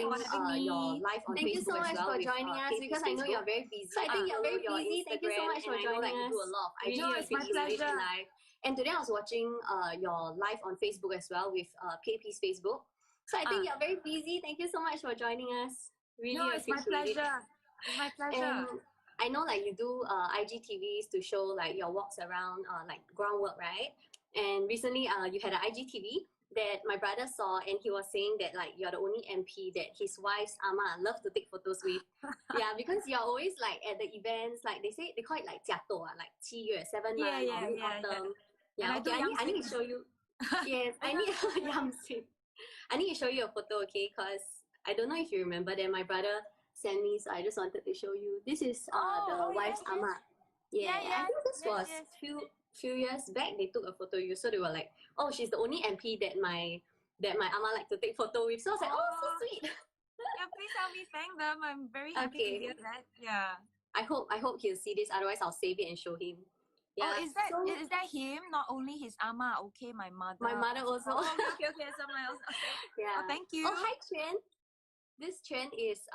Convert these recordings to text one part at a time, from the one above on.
watching your live on Thank you Facebook so much as well for with, joining us KP's because I know Facebook. you're very busy. So I think you're very your busy. Thank you so Instagram, much for and I know joining that you us. do a lot of IG Really and appreciate it. live. And today I was watching your live on Facebook as well with KP's Facebook. So I think you're very busy. Thank you so much for joining us. Really No, it's my appreciate pleasure. It's my pleasure. And I know like you do IGTVs to show like your walks around like groundwork, right? And recently you had an IGTV that my brother saw, and he was saying that like you're the only MP that his wife's ama loves to take photos with. Yeah, because you're always like at the events, like they say they call it like 假斗, like 7月, 7 months or mid-autumn. Yeah, And okay, I need to show you. Yes, I need I need to show you a photo, okay? Because I don't know if you remember that my brother sent me, so I just wanted to show you. This is the wife's ama. Yeah, I think this was few years back. They took a photo of you, so they were like, "Oh, she's the only MP that my ama like to take photo with." So I was like, "Oh, so sweet." Yeah, please help me thank them. I'm very happy to hear that. Yeah. I hope he'll see this. Otherwise, I'll save it and show him. Yeah. Oh, is that him? Not only his ama. Okay, my mother. My mother also. Oh, okay. Someone else. Okay. Yeah. Oh, thank you. Oh, hi, Chen. This Chen is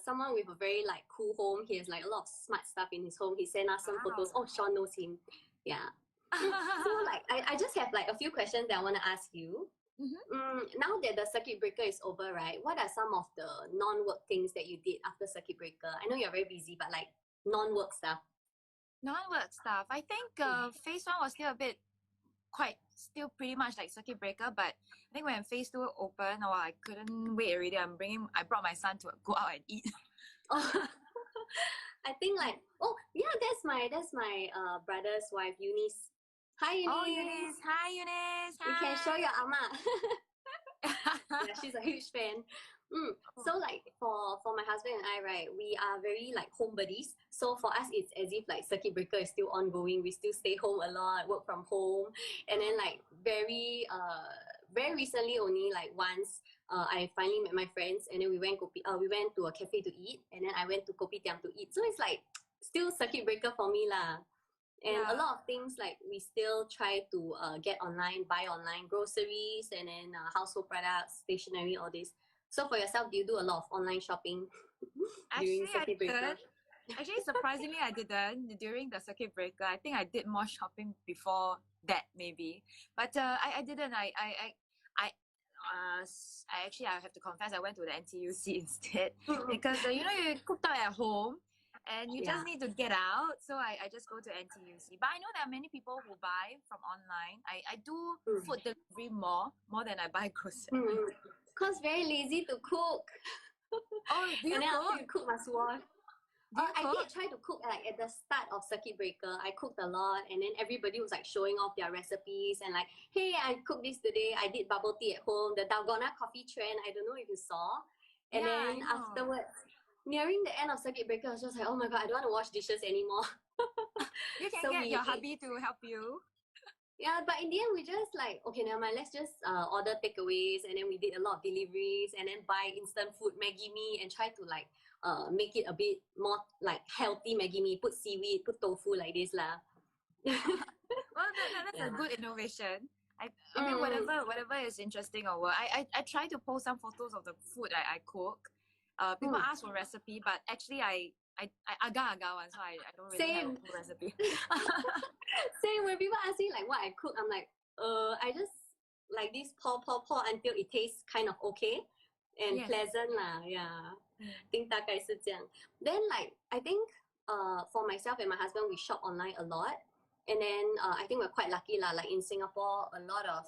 someone with a very like cool home. He has like a lot of smart stuff in his home. He sent us some photos. Oh, Sean knows him. Yeah. So like I just have like a few questions that I want to ask you. Now that the circuit breaker is over, right? What are some of the non-work things that you did after circuit breaker? I know you're very busy, but like non-work stuff. Non-work stuff. I think phase 1 was still pretty much like circuit breaker, but I think when phase 2 opened, I couldn't wait already. I brought my son to go out and eat. I think like that's my brother's wife, Eunice. Hi, Eunice. Oh, Eunice. Hi, Eunice. Hi. You can show your ama. Yeah, she's a huge fan. So like for my husband and I, right, we are very like home buddies. So for us, it's as if like circuit breaker is still ongoing. We still stay home a lot, work from home, and then like very recently only like once I finally met my friends, and then we went to a cafe to eat, and then I went to kopitiam to eat. So it's like still circuit breaker for me lah. And a lot of things like we still try to get online, buy online, groceries, and then household products, stationery, all this. So for yourself, do you do a lot of online shopping during circuit breaker? Actually, surprisingly, I didn't during the circuit breaker. I think I did more shopping before that, maybe. But I didn't. I actually, I have to confess, I went to the NTUC instead because you cooked up at home. And you just need to get out. So I just go to NTUC. But I know there are many people who buy from online. I do food delivery more than I buy groceries. Because very lazy to cook. Oh, do you and then cook? after you cook, must wash. I did try to cook like at the start of circuit breaker. I cooked a lot, and then everybody was like showing off their recipes and like, hey, I cooked this today. I did bubble tea at home. The dalgona coffee trend. I don't know if you saw. And then afterwards, nearing the end of circuit breaker, I was just like, oh my god, I don't want to wash dishes anymore. You can get your hubby to help you. Yeah, but in the end, we just like, okay, never mind, let's just order takeaways, and then we did a lot of deliveries, and then buy instant food, Maggi mee, and try to like make it a bit more like healthy Maggi mee, put seaweed, put tofu like this lah. Well, that's a good innovation. I mean, whatever is interesting or what. I try to post some photos of the food I cook. People ask for recipe, but actually I aga one, so I don't really have a full recipe. Same, when people ask me like what I cook, I'm like, I just like this pour until it tastes kind of okay and pleasant lah. Yeah, think 大概是这样. Then like I think for myself and my husband, we shop online a lot. And then I think we're quite lucky lah. Like in Singapore, a lot of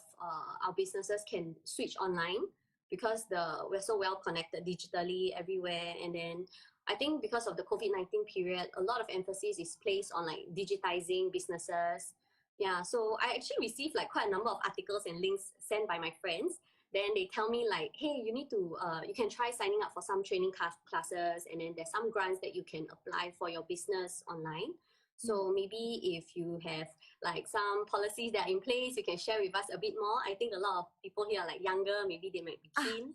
our businesses can switch online because we're so well connected digitally everywhere. And then I think because of the COVID-19 period, a lot of emphasis is placed on like digitizing businesses. Yeah, so I actually received like quite a number of articles and links sent by my friends. Then they tell me like, hey, you need to, you can try signing up for some training classes, and then there's some grants that you can apply for your business online. So maybe if you have like some policies that are in place, you can share with us a bit more. I think a lot of people here are like younger, maybe they might be keen.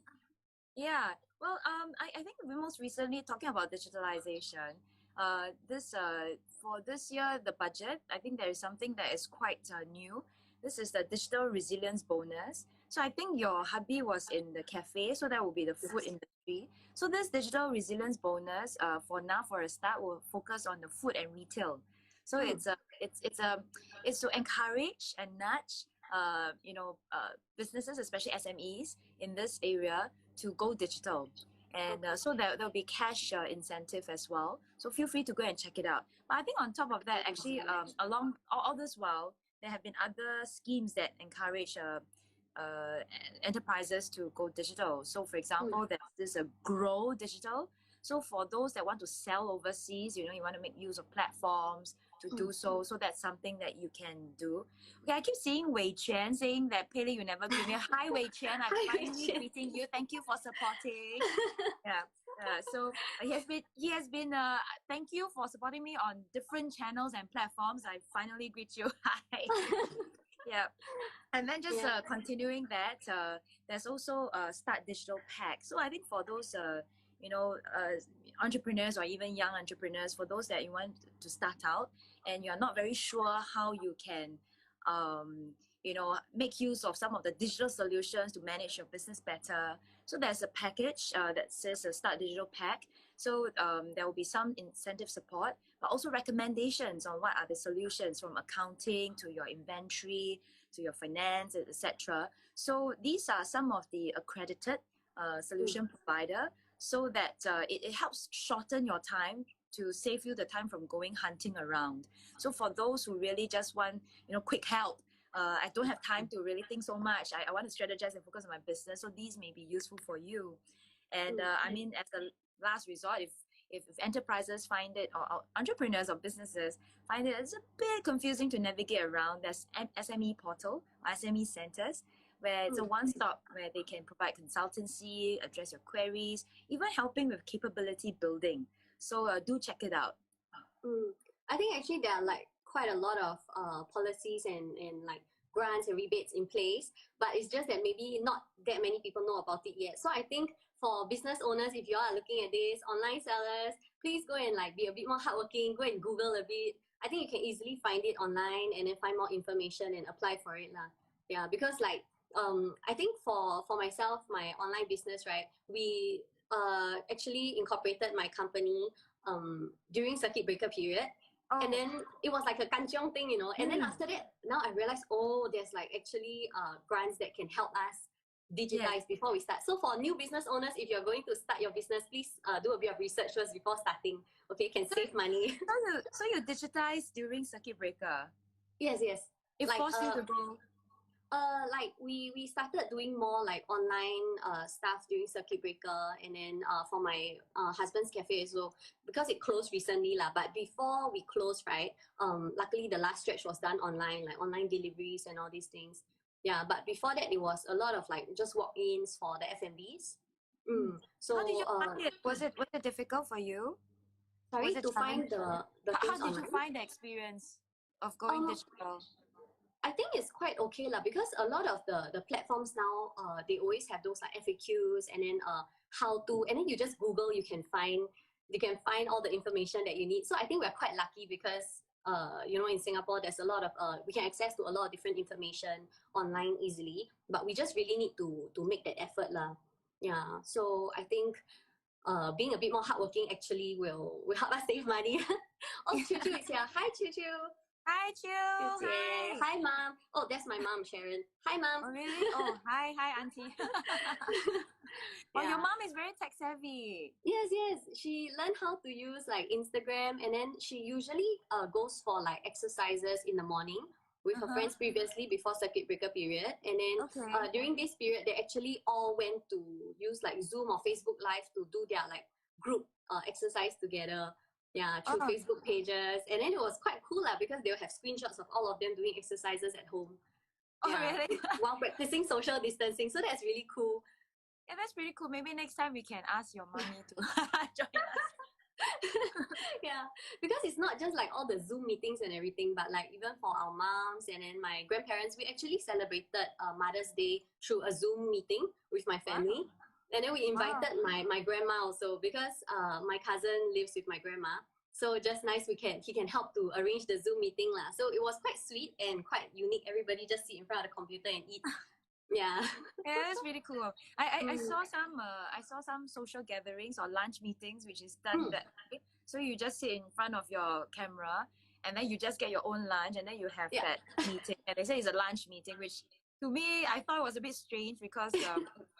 Yeah, well, I think we most recently talking about digitalization. For this year, the budget, I think there is something that is quite new. This is the digital resilience bonus. So I think your hubby was in the cafe, so that will be the food industry. industry. So this digital resilience bonus, for now, for a start, will focus on the food and retail. So it's to encourage and nudge businesses, especially SMEs in this area, to go digital. And so there'll be cash incentive as well. So feel free to go and check it out. But I think on top of that, actually, along all this while, there have been other schemes that encourage enterprises to go digital. So for example, there's this Grow Digital. So for those that want to sell overseas, you want to make use of platforms to do so. So that's something that you can do. Okay, I keep seeing Wei Chen saying that Pei Li, you never greet me. Hi Wei Chen, I'm finally greeting you. Thank you for supporting. Yeah. So he has been thank you for supporting me on different channels and platforms. I finally greet you. Hi. Yeah. And then just continuing that, there's also Start Digital Pack. So I think for those entrepreneurs or even young entrepreneurs, for those that you want to start out and you're not very sure how you can make use of some of the digital solutions to manage your business better. So there's a package that says a Start Digital Pack. So there will be some incentive support, but also recommendations on what are the solutions, from accounting to your inventory to your finance, etc. So these are some of the accredited solution provider, so that it helps shorten your time to save you the time from going hunting around. So for those who really just want quick help, I don't have time to really think so much, I want to strategize and focus on my business, so these may be useful for you. And I mean, as a last resort, if enterprises find it, or entrepreneurs or businesses find it, it's a bit confusing to navigate around, there's SME portal, SME centers, where it's a one-stop where they can provide consultancy, address your queries, even helping with capability building. So do check it out. I think actually there are like quite a lot of policies and like grants and rebates in place, but it's just that maybe not that many people know about it yet. So I think for business owners, if you are looking at this, online sellers, please go and like be a bit more hardworking, go and Google a bit. I think you can easily find it online and then find more information and apply for it lah. Yeah, because like I think for myself, my online business, right, we actually incorporated my company during circuit breaker period. And then it was like a kanchiong thing, and then after that, now I realized, there's like actually grants that can help us digitize before we start. So for new business owners, if you're going to start your business, please do a bit of research first before starting. Okay, can save money. So you digitized during circuit breaker? Yes. It like, forced you to go. Like we started doing more like online stuff during circuit breaker, and then for my husband's cafe as well, because it closed recently lah. But before we closed, right, luckily the last stretch was done online, like online deliveries and all these things. Yeah, but before that it was a lot of like just walk-ins for the F&Bs. So how did you find it? Was it difficult for you? Sorry, to find the how did online? You find the experience of going digital? I think it's quite okay lah, because a lot of the platforms now, they always have those like FAQs and then how to, and then you just Google, you can find all the information that you need. So I think we're quite lucky because in Singapore there's a lot of we can access to a lot of different information online easily, but we just really need to make that effort lah. Yeah, so I think being a bit more hardworking actually will help us save money. Choo Choo is here. Hi Choo Choo. Hi, Choo. Hi, Mom. Oh, that's my mom, Sharon. Hi, Mom. Oh, really? Oh, hi, Auntie. Your mom is very tech savvy. Yes. She learned how to use like Instagram, and then she usually goes for like exercises in the morning with her friends previously before circuit breaker period. And then during this period, they actually all went to use like Zoom or Facebook Live to do their like group exercise together. Yeah, through Facebook pages. And then it was quite cool lah, because they'll have screenshots of all of them doing exercises at home. Really? While practicing social distancing. So that's really cool. Yeah, that's pretty cool. Maybe next time we can ask your mommy to join us. Yeah, because it's not just like all the Zoom meetings and everything, but like even for our moms and then my grandparents, we actually celebrated Mother's Day through a Zoom meeting with my family. And then we invited my grandma also, because my cousin lives with my grandma. So just nice, he can help to arrange the Zoom meeting lah. So it was quite sweet and quite unique. Everybody just sit in front of the computer and eat. Yeah. Yeah, that's really cool. I saw some social gatherings or lunch meetings which is done that way. So you just sit in front of your camera and then you just get your own lunch and then you have that meeting. And they say it's a lunch meeting, which to me I thought was a bit strange because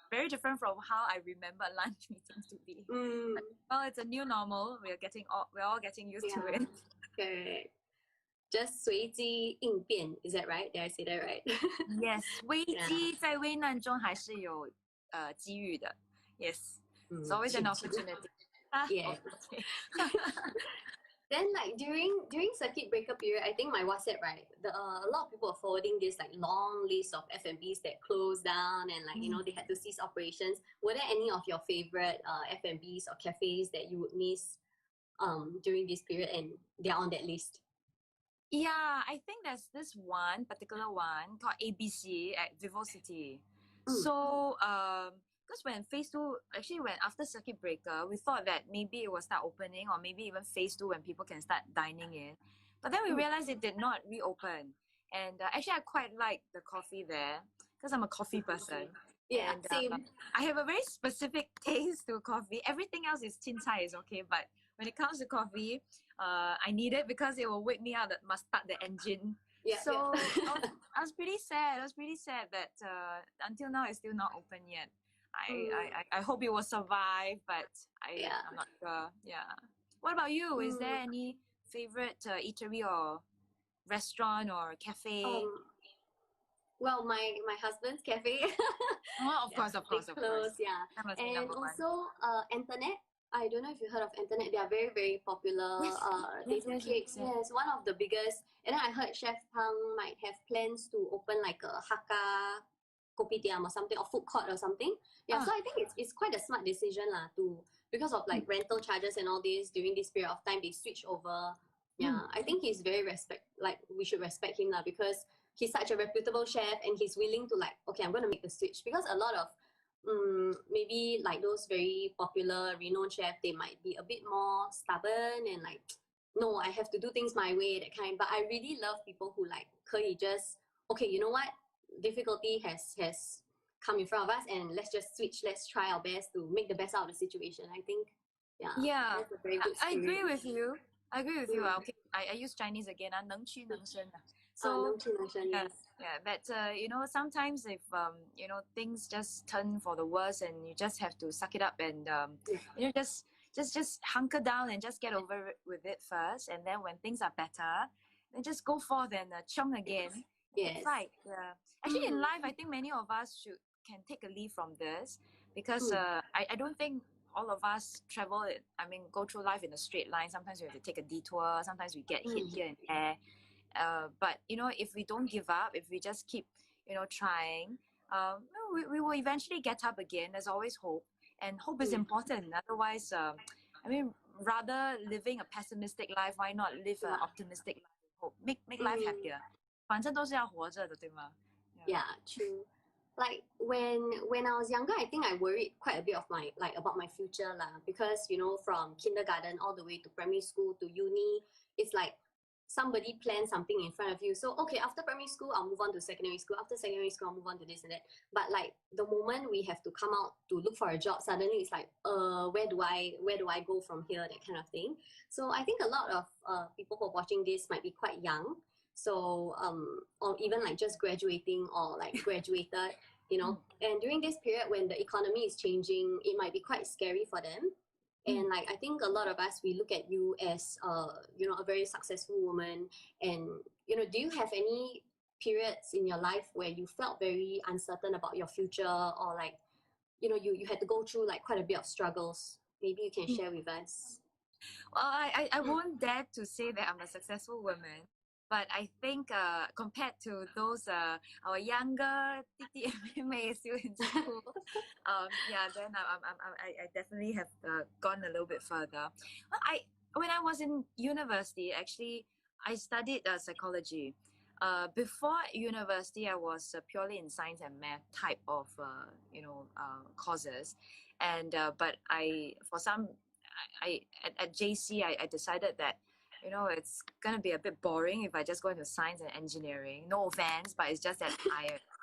very different from how I remember lunch meetings to be. But, well, it's a new normal. We're all getting used to it. Correct. Just 随机应变, is that right? Did I say that right? Yes, 危机在危难中还是有机遇的. Yes, it's always an opportunity. Yeah. Okay. Then like during circuit breaker period, I think my WhatsApp, right, a lot of people are forwarding this like long list of F&Bs that closed down and like, you know, they had to cease operations. Were there any of your favorite F&Bs or cafes that you would miss during this period and they're on that list? Yeah, I think there's this one particular one called ABC at Vivocity. So, because when phase 2, actually when after circuit breaker, we thought that maybe it will start opening or maybe even phase 2 when people can start dining in. But then we realized it did not reopen. And actually I quite like the coffee there because I'm a coffee person. Yeah, and, same. I have a very specific taste to coffee. Everything else is chin chai is okay, but when it comes to coffee, I need it because it will wake me up. That must start the engine. So I was pretty sad. I was pretty sad that until now it's still not open yet. I hope it will survive, but I'm not sure. Yeah. What about you? Is there any favorite eatery or restaurant or cafe? Well, my husband's cafe. Of course. Yeah. And also Internet. I don't know if you heard of Internet. They are very, very popular. They do cakes. Yes, one of the biggest. And then I heard Chef Pang might have plans to open like a Hakka kopitiam or something, or food court or something. Yeah, so I think it's quite a smart decision lah, because of like rental charges and all this during this period of time they switch over. Yeah, I think he's very we should respect him lah, because he's such a reputable chef and he's willing to like, okay, I'm going to make the switch, because a lot of maybe like those very popular renowned chef, they might be a bit more stubborn and like, no, I have to do things my way, that kind. But I really love people who like 可以 just, okay, you know what, difficulty has come in front of us and let's just switch, let's try our best to make the best out of the situation. I think that's a very good spirit. I agree with you. Okay, I use Chinese again. 能屈能伸. So but you know, sometimes if you know, things just turn for the worse and you just have to suck it up and you know, just hunker down and just get over with it first, and then when things are better, then just go forth and chung again. Yes. Fight. Actually, in life, I think many of us can take a leave from this, because I don't think all of us go through life in a straight line. Sometimes we have to take a detour. Sometimes we get hit here and there. But you know, if we don't give up, if we just keep, you know, trying, we will eventually get up again. There's always hope, and hope is important. Otherwise, I mean, rather living a pessimistic life, why not live an optimistic life with hope? Make life happier. 反正都是要活着的，对吗？ Yeah, true. Like when I was younger, I think I worried quite a bit about my future lah, because you know, from kindergarten all the way to primary school to uni, it's like somebody plans something in front of you. So okay, after primary school, I'll move on to secondary school. After secondary school, I'll move on to this and that. But like the moment we have to come out to look for a job, suddenly it's like, where do I go from here? That kind of thing. So I think a lot of people who are watching this might be quite young. So or even like just graduating or like graduated, you know. And during this period when the economy is changing, it might be quite scary for them. And like, I think a lot of us, we look at you as you know, a very successful woman. And you know, do you have any periods in your life where you felt very uncertain about your future, or like, you know, you had to go through like quite a bit of struggles? Maybe you can share with us. Well, I won't dare to say that I'm a successful woman, but I think compared to those our younger titi and May still in school, then I definitely have gone a little bit further. Well, when I was in university, actually, I studied psychology. Before university, I was purely in science and math type of you know, courses, and but at JC I decided that, you know, it's gonna be a bit boring if I just go into science and engineering. No offense, but it's just that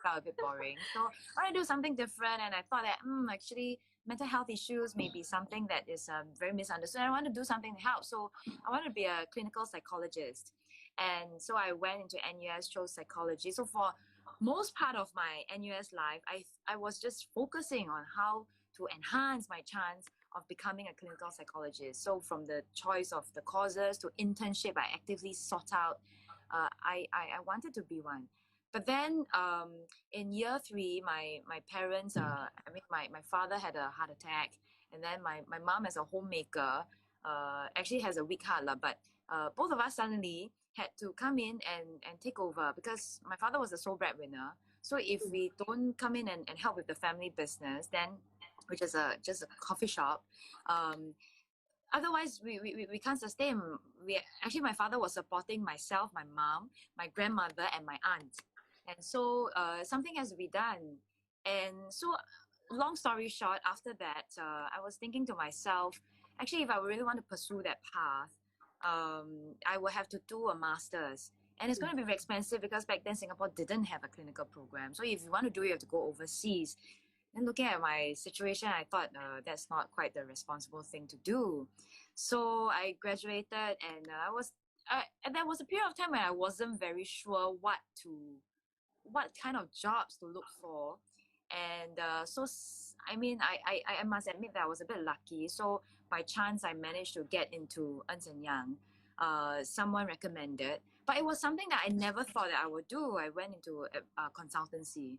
felt a bit boring. So I want to do something different, and I thought that actually mental health issues may be something that is very misunderstood. I want to do something to help. So I want to be a clinical psychologist. And so I went into NUS, chose psychology. So for most part of my NUS life, I was just focusing on how to enhance my chance of becoming a clinical psychologist. So from the choice of the courses to internship, I actively sought out. I wanted to be one. But then in year 3, my parents, my father had a heart attack, and then my mom, as a homemaker, actually has a weak heart, but both of us suddenly had to come in and take over, because my father was the sole breadwinner. So if we don't come in and help with the family business, then, which is just a coffee shop, otherwise we can't sustain. Actually, my father was supporting myself, my mom, my grandmother, and my aunt. And so something has to be done. And so, long story short, after that, I was thinking to myself, actually, if I really want to pursue that path, I will have to do a master's. And it's going to be very expensive, because back then Singapore didn't have a clinical program. So if you want to do it, you have to go overseas. And looking at my situation, I thought that's not quite the responsible thing to do. So I graduated, and and there was a period of time when I wasn't very sure what kind of jobs to look for. And so I mean, I must admit that I was a bit lucky. So by chance, I managed to get into Ernst & Young. Someone recommended, but it was something that I never thought that I would do. I went into a consultancy,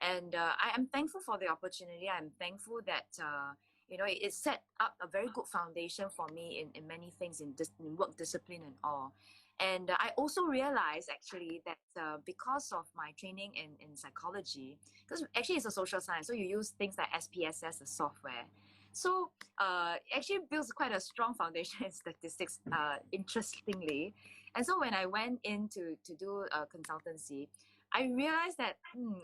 and I am thankful for the opportunity. I'm thankful that it set up a very good foundation for me in many things, in work discipline and all. And I also realized, actually, that because of my training in psychology, because actually it's a social science, so you use things like SPSS, the software. So actually builds quite a strong foundation in statistics, interestingly. And so when I went in to do a consultancy, I realized that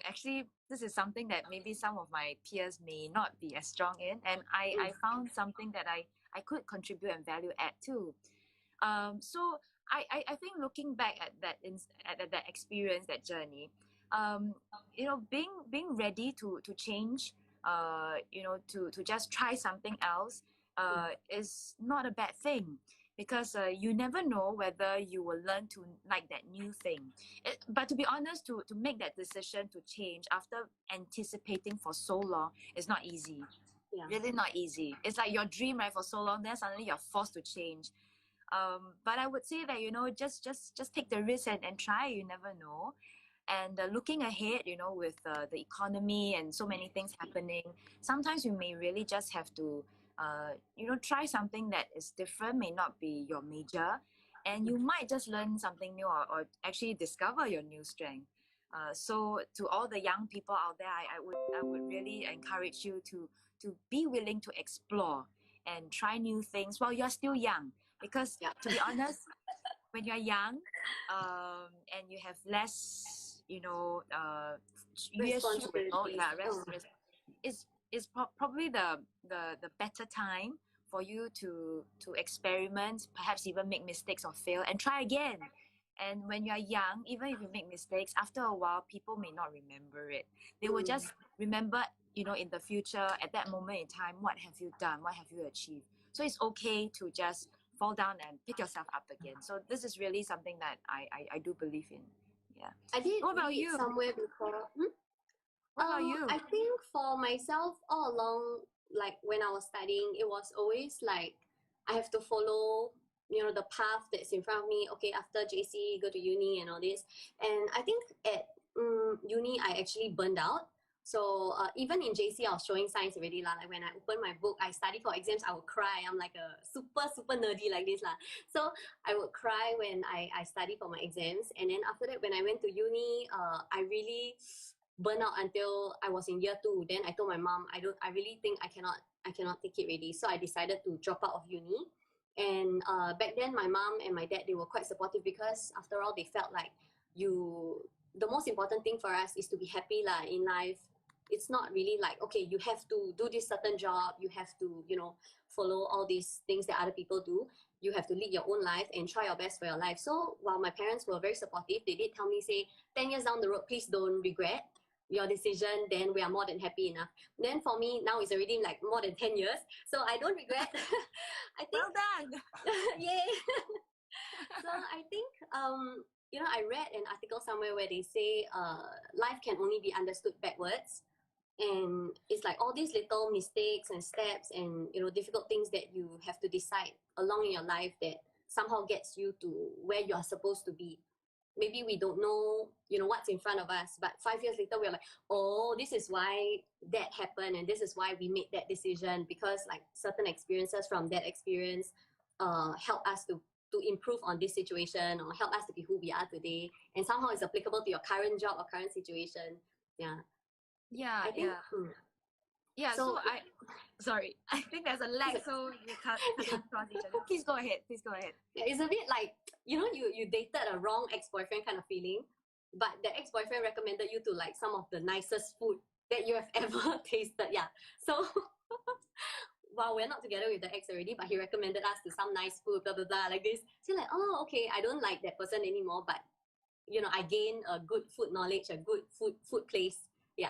actually this is something that maybe some of my peers may not be as strong in. And I found something that I could contribute and value add to. So I think, looking back at that experience, that journey, being ready to change, to just try something else, is not a bad thing, because you never know whether you will learn to like that new thing. But to be honest, to make that decision to change after anticipating for so long is not easy. Yeah. Really not easy. It's like your dream, right, for so long, then suddenly you're forced to change. But I would say that, just take the risk and try. You never know. And looking ahead, with the economy and so many things happening, sometimes you may really just have to, try something that is different, may not be your major, and you might just learn something new, or actually discover your new strength. So to all the young people out there, I would really encourage you to be willing to explore and try new things while you're still young. Because to be honest, when you're young, and you have less, is probably the better time for you to experiment, perhaps even make mistakes or fail and try again. And when you're young, even if you make mistakes, after a while, people may not remember it. They will just remember, in the future, at that moment in time, what have you done? What have you achieved? So it's okay to just fall down and pick yourself up again. So this is really something that I do believe in. Yeah. I did what about you? Somewhere before. What about you? I think for myself, all along, like when I was studying, it was always like I have to follow, the path that's in front of me. Okay, after JC, go to uni and all this. And I think at uni, I actually burned out. So even in JC, I was showing signs already. Like when I open my book, I study for exams, I would cry. I'm like a super nerdy like this. So I would cry when I study for my exams. And then after that, when I went to uni, I really burned out until I was in year 2. Then I told my mom, I really think I cannot take it really. So I decided to drop out of uni. And back then, my mom and my dad, they were quite supportive, because after all, they felt like the most important thing for us is to be happy in life. It's not really like, okay, you have to do this certain job, you have to, follow all these things that other people do. You have to lead your own life and try your best for your life. So while my parents were very supportive, they did tell me, say, 10 years down the road, please don't regret. your decision, then we are more than happy enough. Then for me, now it's already like more than 10 years. So I don't regret. I think, well done. yay. So I think, you know, I read an article somewhere where they say life can only be understood backwards. And it's like all these little mistakes and steps and, you know, difficult things that you have to decide along in your life that somehow gets you to where you are supposed to be. Maybe we don't know, you know, what's in front of us, but 5 years later we're like, oh, this is why that happened, and this is why we made that decision, because like certain experiences from that experience help us to improve on this situation, or help us to be who we are today, and somehow it's applicable to your current job or current situation. Yeah, I think, yeah. So sorry, I think there's a lag, so you can't cross each other. Please go ahead. Yeah, it's a bit like, you know, you dated a wrong ex-boyfriend kind of feeling, but the ex-boyfriend recommended you to like some of the nicest food that you have ever tasted. Yeah. So well, we're not together with the ex already, but he recommended us to some nice food, blah blah blah, like this. So like, oh, okay, I don't like that person anymore, but you know, I gain a good food knowledge, a good food place. Yeah.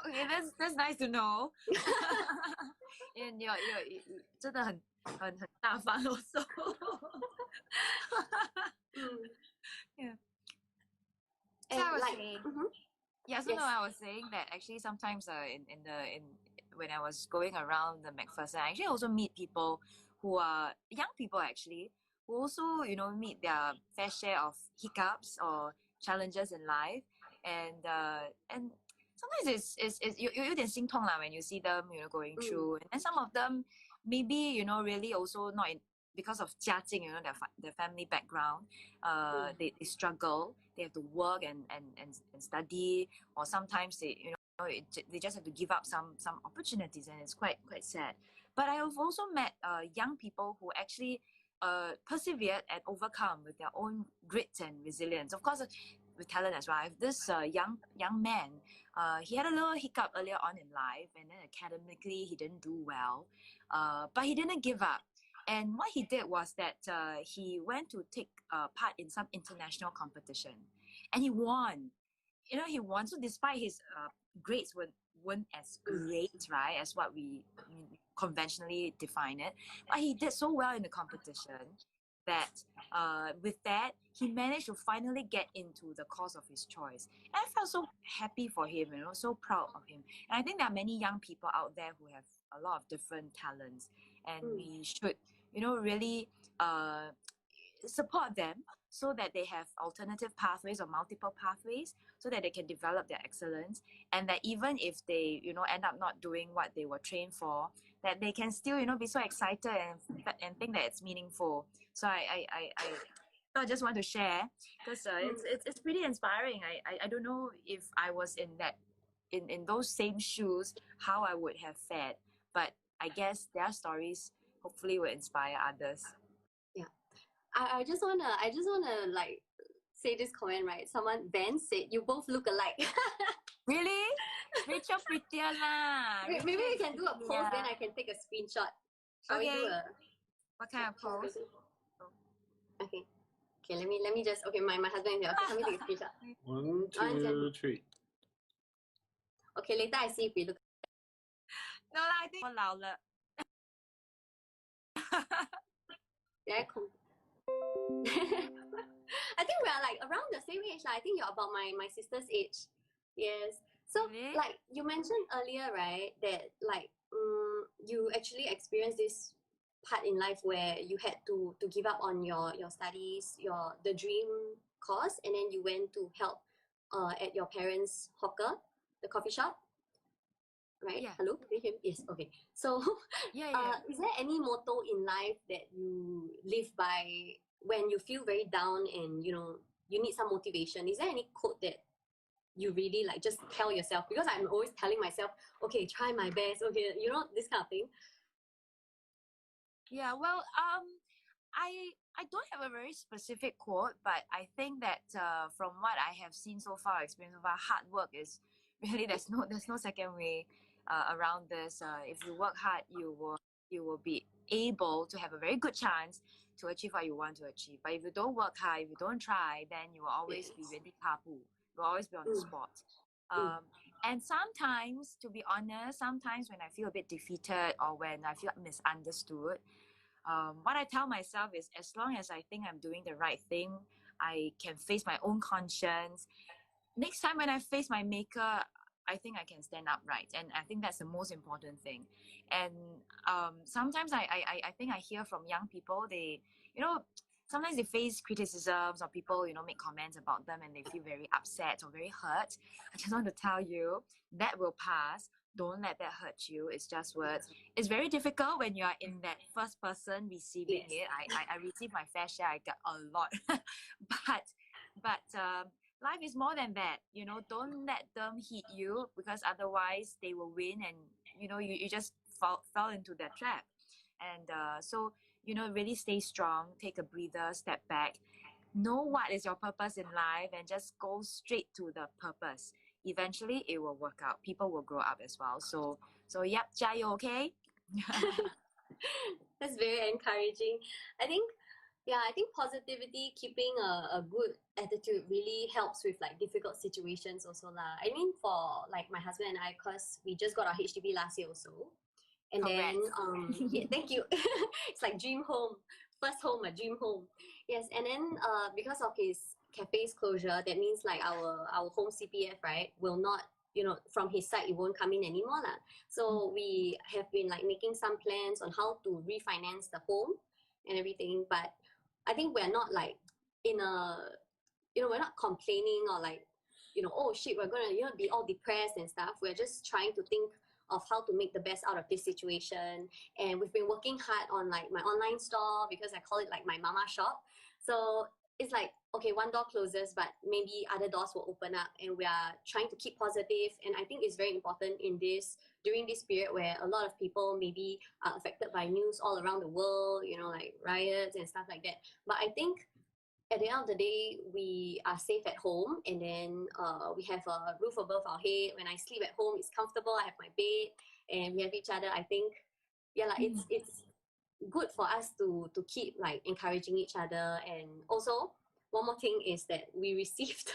Okay, that's nice to know. And you're 真的很大方 also. Yeah. So I was saying, yeah. So yes. No, I was saying that actually sometimes when I was going around the McPherson, I actually also meet people who are young people actually, who also, you know, meet their fair share of hiccups or challenges in life, and sometimes it's 有点心痛 lah when you see them, you know, going through, and some of them maybe, you know, really also not in, because of 家境, you know, their family background, they struggle, they have to work and study, or sometimes they, you know, they just have to give up some opportunities, and it's quite sad. But I have also met young people who actually persevered and overcome with their own grit and resilience. Of course, with talent as well. This young man, he had a little hiccup earlier on in life, and then academically he didn't do well, but he didn't give up. And what he did was that he went to take part in some international competition, and he won. You know, he won. So despite his grades weren't as great, right, as what we conventionally define it, but he did so well in the competition that with that, he managed to finally get into the course of his choice. And I felt so happy for him, you know, so proud of him. And I think there are many young people out there who have a lot of different talents, and we should, you know, really support them so that they have alternative pathways or multiple pathways, so that they can develop their excellence, and that even if they, you know, end up not doing what they were trained for, that they can still, you know, be so excited and think that it's meaningful. So I just want to share, because it's pretty inspiring. I don't know if I was in those same shoes, how I would have fared, but I guess their stories hopefully will inspire others. Yeah, I just wanna like say this comment, right? Ben said you both look alike. Really? Rachell prettier lah. Maybe we can do a pose, then I can take a screenshot. Shall we do what kind of pose? Okay, let me just, okay, my husband is here. Okay, let me take a screenshot. 1, 2, 3. Okay, later I see if we look. No lah, I think 我老了。I think we are like around the same age. I think you're about my sister's age. Yes. So really? Like you mentioned earlier, right, that like you actually experienced this part in life where you had to give up on your studies, the dream course, and then you went to help at your parents' hawker, the coffee shop. Right? Yeah. Hello? Can you hear me? Yes. Okay. So, is there any motto in life that you live by when you feel very down and you know you need some motivation? Is there any quote that you really like just tell yourself? Because I'm always telling myself, okay, try my best. Okay, you know, this kind of thing. Yeah. Well, I don't have a very specific quote, but I think that from what I have seen so far, experienced so far, hard work is really there's no second way around this. If you work hard, you will be able to have a very good chance to achieve what you want to achieve. But if you don't work hard, if you don't try, then you will always be really kapu. You will always be on the spot. And sometimes, to be honest, sometimes when I feel a bit defeated or when I feel misunderstood, what I tell myself is, as long as I think I'm doing the right thing, I can face my own conscience. Next time when I face my maker, I think I can stand upright. And I think that's the most important thing. And sometimes I think I hear from young people, they, sometimes they face criticisms or people, make comments about them and they feel very upset or very hurt. I just want to tell you that will pass. Don't let that hurt you. It's just words. It's very difficult when you are in that first person receiving it. I received my fair share. I got a lot. but life is more than that. Don't let them hit you, because otherwise they will win and, you just fell into that trap. And so, really stay strong, take a breather, step back, know what is your purpose in life and just go straight to the purpose. Eventually it will work out. People will grow up as well. So yep, 加油, okay? That's very encouraging. I think positivity, keeping a good attitude really helps with like difficult situations also lah. I mean, for like my husband and I, cause we just got our HDB last year also. And Congrats. then yeah, thank you. It's like dream home, first home, a dream home. Yes, and then because of his cafe's closure, that means like our home CPF, right, will not, from his side, it won't come in anymore lah. So we have been like making some plans on how to refinance the home and everything. But I think we're not like in a, we're not complaining or like, oh shit, we're gonna, be all depressed and stuff. We're just trying to think of how to make the best out of this situation. And we've been working hard on like my online store, because I call it like my mama shop. So it's like, okay, one door closes, but maybe other doors will open up, and we are trying to keep positive. And I think it's very important during this period where a lot of people maybe are affected by news all around the world, like riots and stuff like that. But I think at the end of the day, we are safe at home, and then we have a roof above our head. When I sleep at home, it's comfortable. I have my bed, and we have each other. I think, it's good for us to keep like encouraging each other. And also, one more thing is that we received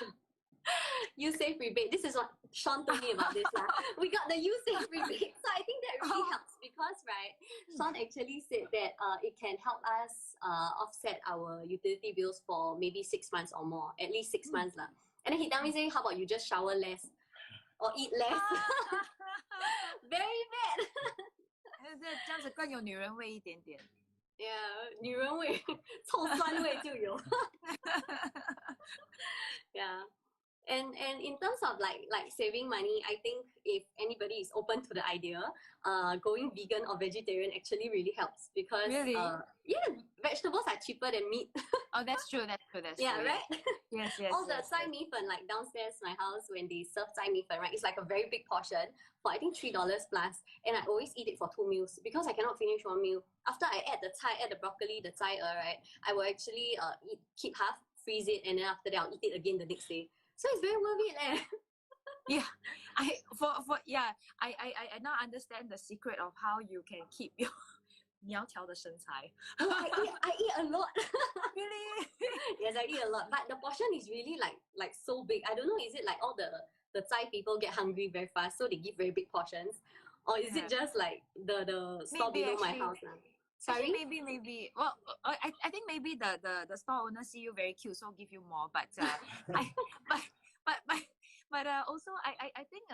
YouSave rebate. This is what Sean told me about this lah. We got the YouSave rebate, so I think that really helps, because right, Sean actually said that it can help us offset our utility bills for maybe 6 months or more, at least 6 months lah. And then he told me saying, how about you just shower less or eat less? Very bad. 这样子更有女人味一点点。Yeah, 女人味，臭酸味就有。Yeah. And in terms of like saving money, I think if anybody is open to the idea, going vegan or vegetarian actually really helps, because really? Vegetables are cheaper than meat. Oh, that's true. That's yeah, true. Right. Yes. All the Tsai Mi Fen, like downstairs my house, when they serve Tsai Mi Fen, right, it's like a very big portion for I think $3 plus, and I always eat it for 2 meals because I cannot finish one meal. After I add the broccoli, the Tsai, right, I will actually keep half, freeze it, and then after that I'll eat it again the next day. So it's very worth it, eh? Yeah, I now understand the secret of how you can keep your 苗条的身材. I eat a lot. Really? Yes, I eat a lot, but the portion is really like so big. I don't know, is it like all the Thai people get hungry very fast, so they give very big portions, or is it just like the store below my house now? Sorry? Maybe. Well, I think maybe the store owner see you very cute, so give you more. But also I think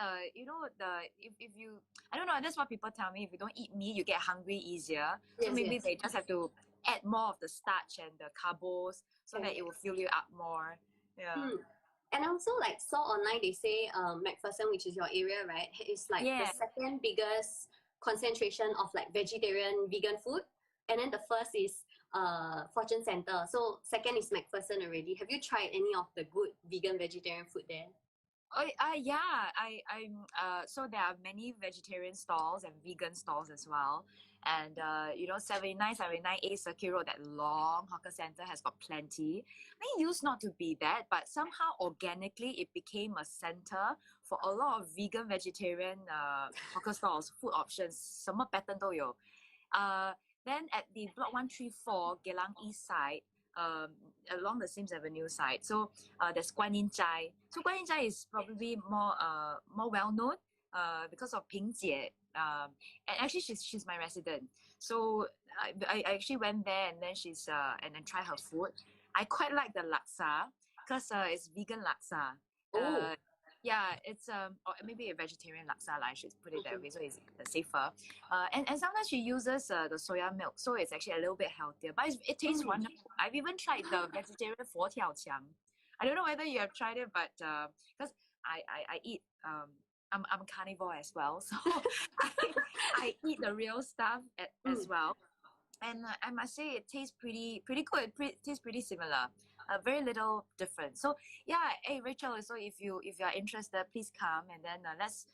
if you, I don't know, that's what people tell me. If you don't eat meat, you get hungry easier. So maybe they just have to add more of the starch and the carbs so that it will fill you up more. Yeah. And also like saw online they say MacPherson, which is your area, right, is like the second biggest concentration of like vegetarian vegan food. And then the first is Fortune Center. So second is MacPherson already. Have you tried any of the good vegan vegetarian food there? Yeah. So there are many vegetarian stalls and vegan stalls as well. And 79A Circuit Road, that long hawker center, has got plenty. I mean, it used not to be that, but somehow organically it became a center for a lot of vegan vegetarian hawker stalls, food options. 什么 pattern 都有. Then at the block 134 Geylang East side, along the Sims Avenue side. So there's Guan Yin Zhai. So Guan Yin Zhai is probably more well known because of Ping Jie. And actually she's my resident. So I actually went there, and then and then try her food. I quite like the laksa because it's vegan laksa. Oh. Yeah, it's or maybe a vegetarian laksa, I should put it that way, so it's safer. And sometimes she uses the soya milk, so it's actually a little bit healthier, but it tastes wonderful. I've even tried the vegetarian fo tiao qiang. I don't know whether you have tried it, but because I eat I'm a carnivore as well, so I eat the real stuff as well. And I must say it tastes pretty good. It tastes pretty similar. Very little difference. So yeah, hey Rachel, so if you are interested, please come, and then let's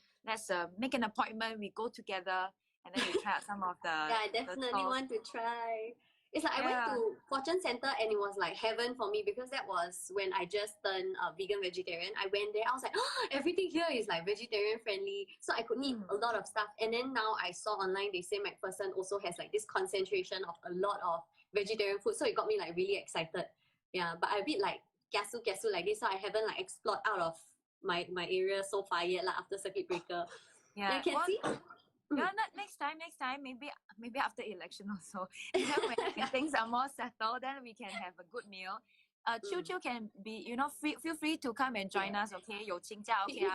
make an appointment. We go together, and then we try out some of the. Yeah, I definitely want to try. It's like I went to Fortune Center, and it was like heaven for me, because that was when I just turned vegan vegetarian. I went there, I was like, oh, everything here is like vegetarian friendly, so I could eat a lot of stuff. And then now I saw online they say McPherson also has like this concentration of a lot of vegetarian food, so it got me like really excited. Yeah, but I a bit like kiasu like this, so I haven't like explored out of my area so far yet after circuit breaker. Yeah, I can see. Yeah, next time, maybe after election also. When things are more settled, then we can have a good meal. Chiu can be, feel free to come and join us. Okay, 有请假. Okay,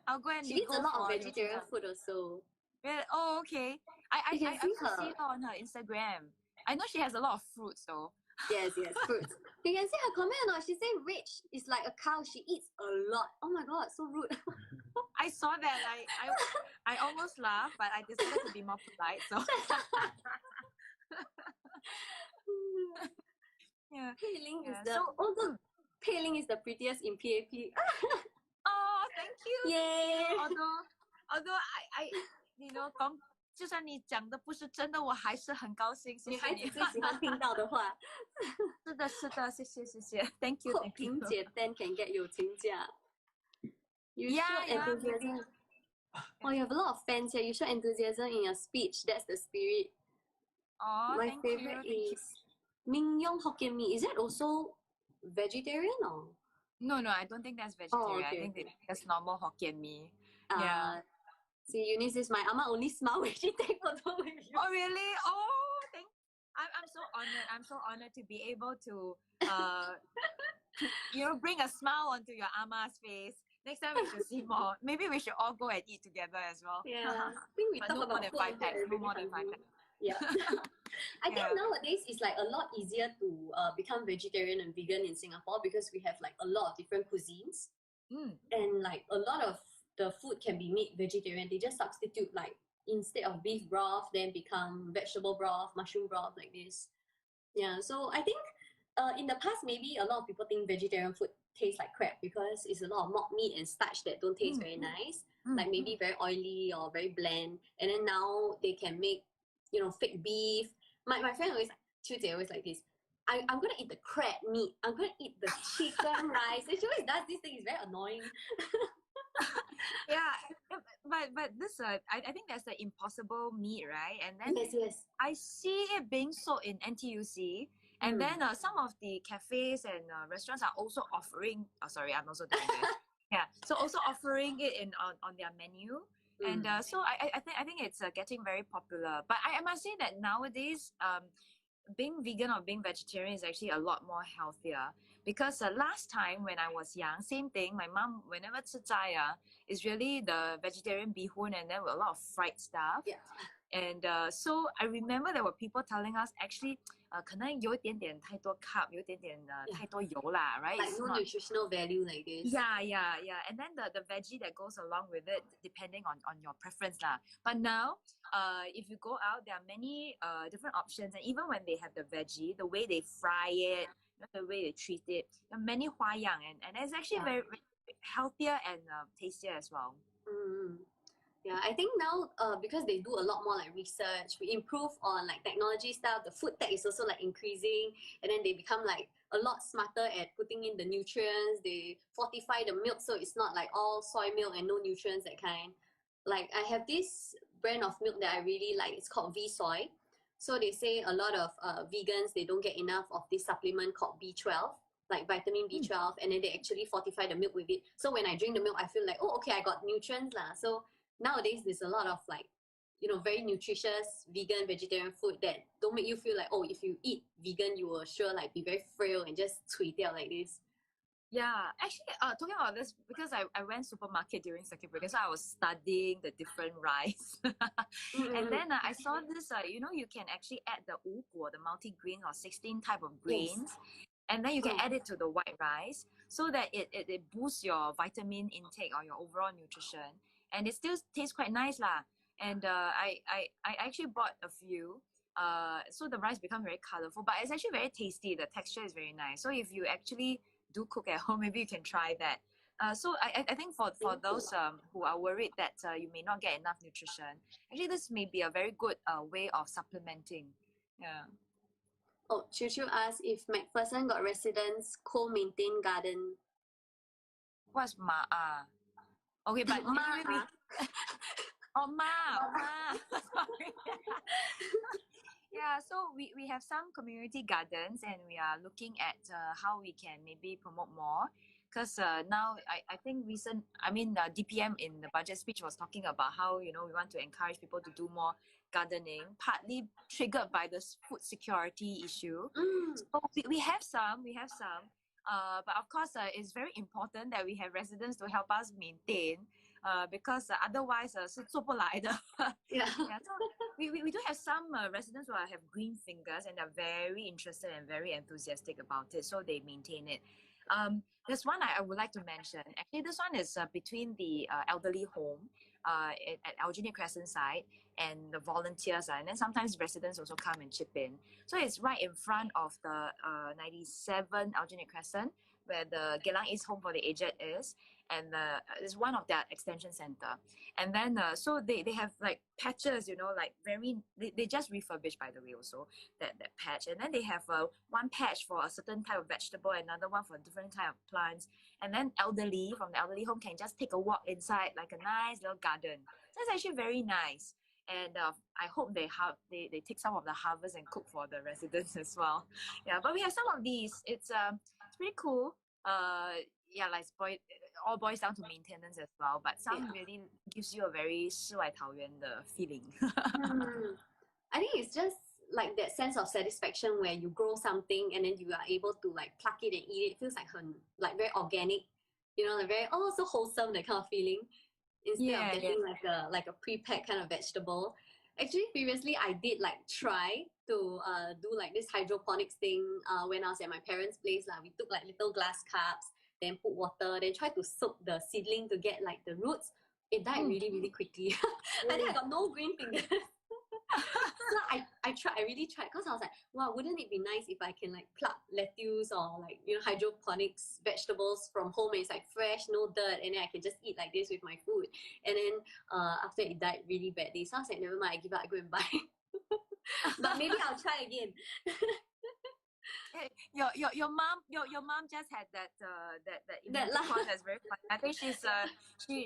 I'll go and. She eats a lot of vegetarian food also. Really? Oh, okay. I see her on her Instagram. I know she has a lot of fruits though. Yes, fruits. You can see her comment or not. She said rich is like a cow. She eats a lot. Oh my god, so rude. I saw that. I almost laughed, but I decided to be more polite. So yeah. Pei Ling is Pei Ling is the prettiest in PAP. Oh, thank you. Yay. Although I 就算你讲的不是真的，我还是很高兴。谢谢你。女孩子最喜欢听到的话。是的，谢谢。Thank you. Hope 萍姐 then can get 友情价。You show enthusiasm. Oh, you have a lot of fans here. You show enthusiasm in your speech. That's the spirit. Oh, my favorite is Mingyong Hokkien Mee. Is that also vegetarian or? No, I don't think that's vegetarian. I think that's normal Hokkien Mee. Yeah. See, Eunice is my ama only smile when she take photo with you. Oh, really? Oh, I'm so honored. I'm so honored to be able to, bring a smile onto your ama's face. Next time we should see more. Maybe we should all go and eat together as well. Yeah, I think we talk no about more than 5 packs. No more than 5 packs. Yeah. I think nowadays it's like a lot easier to become vegetarian and vegan in Singapore, because we have like a lot of different cuisines. And like a lot of the food can be made vegetarian. They just substitute, like, instead of beef broth, then become vegetable broth, mushroom broth, like this. Yeah, so I think in the past, maybe a lot of people think vegetarian food tastes like crap because it's a lot of mock meat and starch that don't taste very nice, like maybe very oily or very bland. And then now they can make, fake beef. My friend always, Tuesday always like this. I'm gonna eat the crab meat. I'm gonna eat the chicken rice. And she always does this thing. It's very annoying. Yeah, but this I think that's the impossible meat, right? And then yes. I see it being sold in NTUC, and then some of the cafes and restaurants are also offering. Oh, sorry, I'm also doing this. Yeah, so also offering it on their menu, and so I think it's getting very popular. But I must say that nowadays, being vegan or being vegetarian is actually a lot more healthier. Because last time when I was young, same thing. My mom, whenever 吃斋, is really the vegetarian bihun, and then with a lot of fried stuff. Yeah. And so I remember there were people telling us actually, 可能有一点点太多 carb, 有一点点太多油啦, right? Like no nutritional value like this. Yeah. And then the veggie that goes along with it, depending on your preference lah. But now, if you go out, there are many different options, and even when they have the veggie, the way they fry it, the way they treat it, there are many 花样, and it's actually very, very healthier and tastier as well. Yeah, I think now because they do a lot more like research, we improve on like technology stuff. The food tech is also like increasing, and then they become like a lot smarter at putting in the nutrients. They fortify the milk so it's not like all soy milk and no nutrients, that kind. Like I have this brand of milk that I really like. It's called V Soy. So they say a lot of vegans, they don't get enough of this supplement called B12, like vitamin B12, and then they actually fortify the milk with it. So when I drink the milk, I feel like, oh, okay, I got nutrients lah. So nowadays there's a lot of like, very nutritious vegan, vegetarian food that don't make you feel like, oh, if you eat vegan, you will sure like be very frail and just cui diao like this. Yeah, actually, talking about this, because I went supermarket during circuit breaker, so I was studying the different rice. And then I saw this, you can actually add the 五果, the multi-grain or 16 type of grains. And then you can add it to the white rice so that it boosts your vitamin intake or your overall nutrition. And it still tastes quite nice lah. And I actually bought a few. So the rice become very colorful, but it's actually very tasty. The texture is very nice. So if you actually do cook at home, maybe you can try that. So I think for those who are worried that you may not get enough nutrition, actually this may be a very good way of supplementing. Yeah. Oh, Chu asked if McPherson got residents co-maintain garden. What's ma'a? Okay, but ma'a. Oh, ma. Sorry. Yeah, so we have some community gardens and we are looking at how we can maybe promote more. Because now I think DPM in the budget speech was talking about how, we want to encourage people to do more gardening, partly triggered by this food security issue. So we have some, but of course it's very important that we have residents to help us maintain. Because otherwise 是做不来的. Yeah. So we do have some residents who have green fingers and they're very interested and very enthusiastic about it, so they maintain it. There's one I would like to mention. Actually, this one is between the elderly home at Alginet Crescent side and the volunteers, and then sometimes residents also come and chip in. So it's right in front of the 97 Alginet Crescent, where the Geylang East Home for the Aged is, and it's one of their extension center. And then so they have like patches, like they just refurbished, by the way, also that patch. And then they have one patch for a certain type of vegetable, another one for a different kind of plants. And then elderly from the elderly home can just take a walk inside, like a nice little garden. So it's actually very nice. And I hope they take some of the harvest and cook for the residents as well. Yeah, but we have some of these. It's pretty cool. Like all boils down to maintenance as well, but some really gives you a very 世外桃源 的 feeling. I think it's just like that sense of satisfaction where you grow something and then you are able to like pluck it and eat it. It feels like very organic, like very so wholesome, that kind of feeling, instead of getting like a pre-packed kind of vegetable. Actually, previously I did like try to do like this hydroponics thing when I was at my parents' place. We took like little glass cups, then put water, then try to soak the seedling to get like the roots. It died really, really quickly. I think I got no green fingers. So I really tried, because I was like, wow, wouldn't it be nice if I can like pluck lettuce or like, hydroponics vegetables from home, and it's like fresh, no dirt, and then I can just eat like this with my food. And then after it died really badly, so I was like, never mind, I give up, I go and buy. But maybe I'll try again. Your mom just had that one that's very funny. I think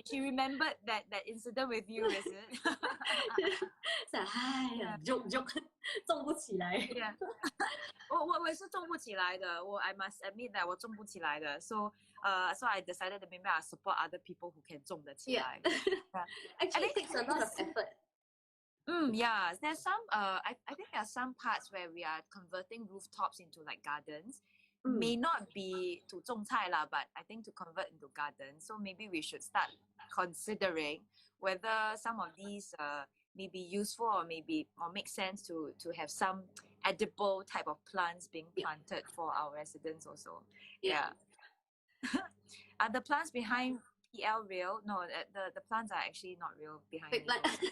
she remembered that incident with you, is it? joke 种不起来。Yeah. 我也是种不起来的。I must admit that 我种不起来的。So I decided that maybe I'll support other people who can 种得起来。Actually, it takes a lot of effort. Yeah, there's some. I think there are some parts where we are converting rooftops into like gardens. May not be to 种菜 lah, but I think to convert into gardens. So maybe we should start considering whether some of these may be useful or make sense to have some edible type of plants being planted for our residents also. Yeah. Are the plants behind PL real? No, the plants are actually not real behind fake me.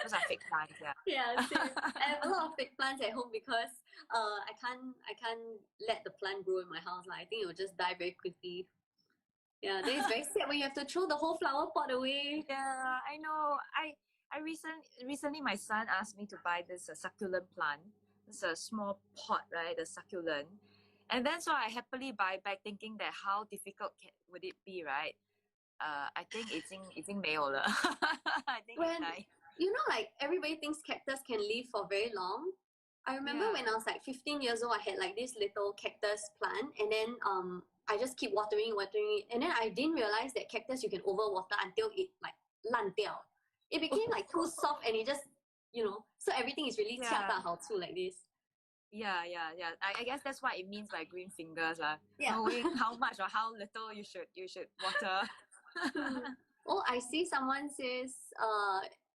Those are fake plants, yeah. Yeah, same. I have a lot of fake plants at home because I can't let the plant grow in my house. I think it will just die very quickly. Yeah, then it's very sad when you have to throw the whole flower pot away. Yeah, I know. I recently my son asked me to buy this succulent plant. It's a small pot, right? The succulent. And then so I happily buy back, thinking that how difficult would it be, right? I think 已经没有了。I think like everybody thinks cactus can live for very long, I remember when I was like 15 years old, I had like this little cactus plant, and then I just keep watering it, and then I didn't realize that cactus you can overwater until it like 烂掉. It became like too soft, and it just so everything is really 恰到好处 like this. Yeah. I guess that's what it means by green fingers, Yeah. Knowing how much or how little you should water. Oh, I see someone says,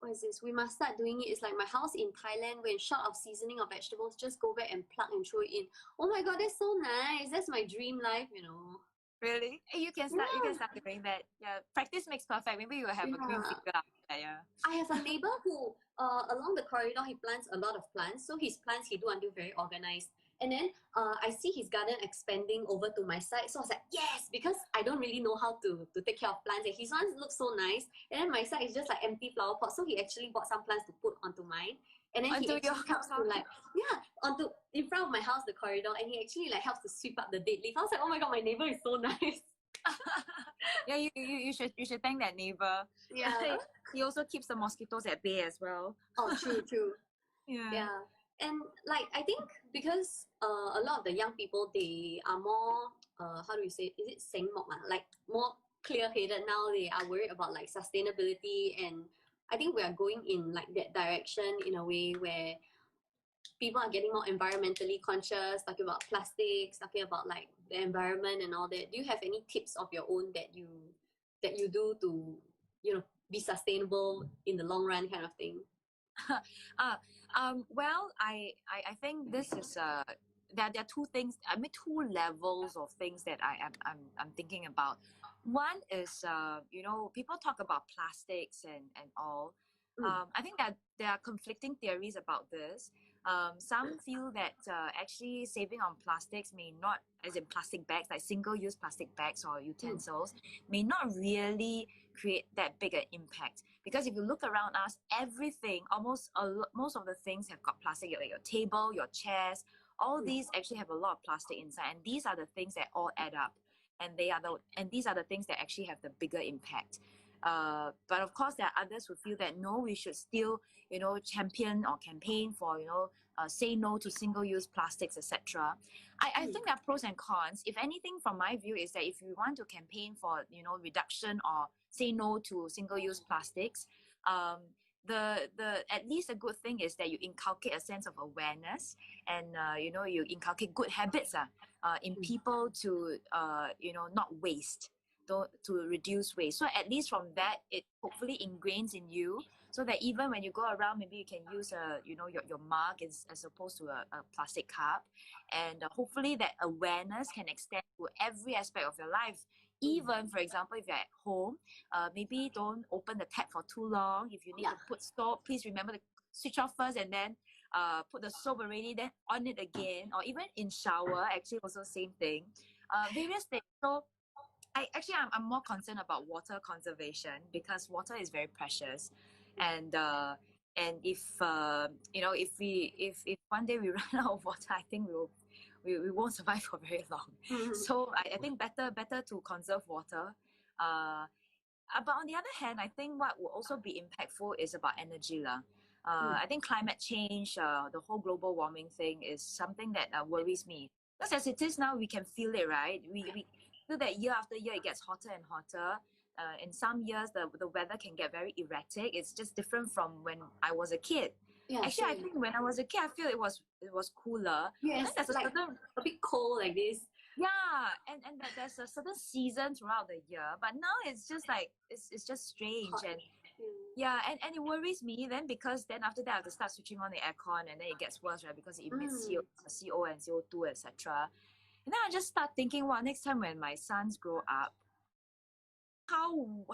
what is this? We must start doing it. It's like my house in Thailand. When short of seasoning of vegetables, just go back and plug and throw it in. Oh my god, that's so nice. That's my dream life, Really? You can start. You can start doing that. Yeah, practice makes perfect. Maybe you will have a green finger after that. Yeah. I have a neighbor who, along the corridor, he plants a lot of plants. So his plants he do until very organized. And then I see his garden expanding over to my side. So I was like, yes, because I don't really know how to take care of plants. And his ones look so nice. And then my side is just like empty flower pot. So he actually bought some plants to put onto mine. And then he actually helps to like, onto in front of my house, the corridor. And he actually like helps to sweep up the dead leaf. I was like, oh my god, my neighbor is so nice. Yeah, you should thank that neighbor. Yeah. He also keeps the mosquitoes at bay as well. Oh, true. Yeah. And like I think because a lot of the young people, they are more how do you say, is it 醒目, like more clear-headed now. They are worried about like sustainability, and I think we are going in like that direction in a way where people are getting more environmentally conscious, talking about plastics, talking about like the environment and all that. Do you have any tips of your own that you do to be sustainable in the long run, kind of thing? Well, I think this is there are two things. I mean, two levels of things that I'm thinking about. One is people talk about plastics and all. I think that there are conflicting theories about this. Some feel that actually saving on plastics may not, as in plastic bags, like single-use plastic bags or utensils, may not really create that big an impact. Because if you look around us, everything, most of the things have got plastic, like your table, your chairs, all these actually have a lot of plastic inside. And these are the things that all add up. And these are the things that actually have the bigger impact. But of course, there are others who feel that no, we should still, champion or campaign for, say no to single-use plastics, etc. I think there are pros and cons. If anything, from my view, is that if you want to campaign for, reduction or say no to single-use plastics, the at least a good thing is that you inculcate a sense of awareness, and you inculcate good habits in people to not waste, to reduce waste. So at least from that, it hopefully ingrains in you, so that even when you go around, maybe you can use your mug as opposed to a plastic cup, and hopefully that awareness can extend to every aspect of your life. Even, for example, if you're at home, maybe don't open the tap for too long. If you need to put soap, please remember to switch off first and then put the soap already, then on it again. Or even in shower, actually also same thing. Various things. So I'm more concerned about water conservation, because water is very precious, and if if one day we run out of water, I think we won't survive for very long. So I think better to conserve water. But on the other hand, I think what will also be impactful is about energy. I think climate change, the whole global warming thing is something that worries me. Because as it is now, we can feel it, right? We feel that year after year it gets hotter and hotter. In some years, the weather can get very erratic. It's just different from when I was a kid. Yeah, actually, I think when I was a kid, I feel it was cooler. Yes, there's a bit cold like this. Yeah, and there's a certain season throughout the year, but now it's just like it's just strange. Hot. And and it worries me then, because then after that I have to start switching on the aircon, and then it gets worse, right? Because it emits CO and CO2, etc. And then I just start thinking, well, next time when my sons grow up, how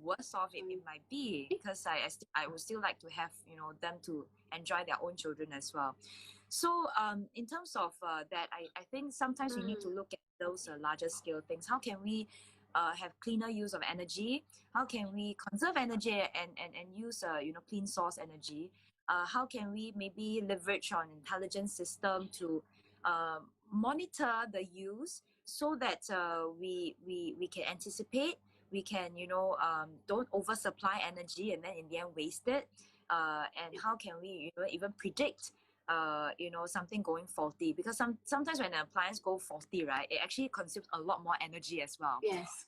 worse off it might be, because I would still like to have them to enjoy their own children as well. So in terms of that, I think sometimes we need to look at those larger scale things. How can we have cleaner use of energy? How can we conserve energy and use clean source energy? How can we maybe leverage on intelligent system to monitor the use, so that we can anticipate, we can don't oversupply energy and then in the end waste it, and how can we even predict you know, something going faulty, because sometimes when an appliance go faulty, right, it actually consumes a lot more energy as well. Yes.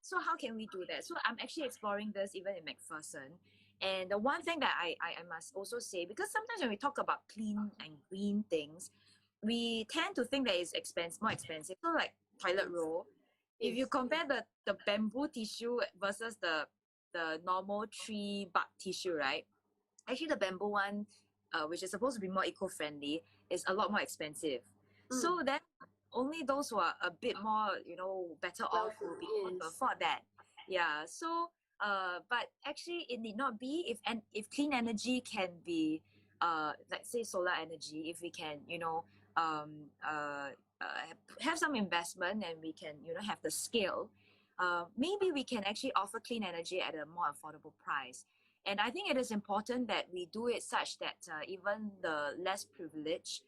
So how can we do that? So I'm actually exploring this even in McPherson. And the one thing that I must also say, because sometimes when we talk about clean and green things, we tend to think that it's more expensive. So like toilet roll, if you compare the bamboo tissue versus the normal tree bark tissue, right? Actually, the bamboo one, which is supposed to be more eco-friendly, is a lot more expensive. So then only those who are a bit more, you know, better off will be able to afford that. Yeah. So, but actually, it need not be if clean energy can be, let's say solar energy, if we can, you know, um, uh, have some investment and we can, you know, have the scale. Maybe we can actually offer clean energy at a more affordable price. And I think it is important that we do it such that even the less privileged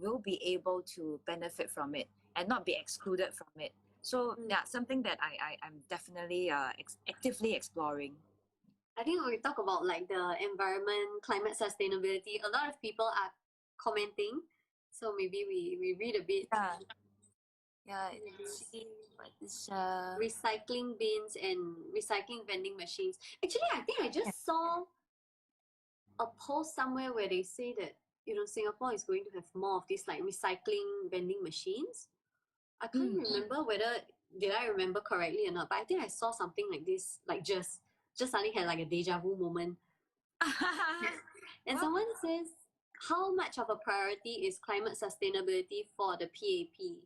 will be able to benefit from it and not be excluded from it. So yeah, something that I'm definitely actively exploring. I think when we talk about like the environment, climate sustainability, a lot of people are commenting. So maybe we read a bit. Yeah, let's see what is recycling bins and recycling vending machines. Actually, I think I just saw a post somewhere where they say that, you know, Singapore is going to have more of these like recycling vending machines. I can't remember whether did I remember correctly or not, but I think I saw something like this, like just suddenly had like a deja vu moment. And someone says, how much of a priority is climate sustainability for the PAP?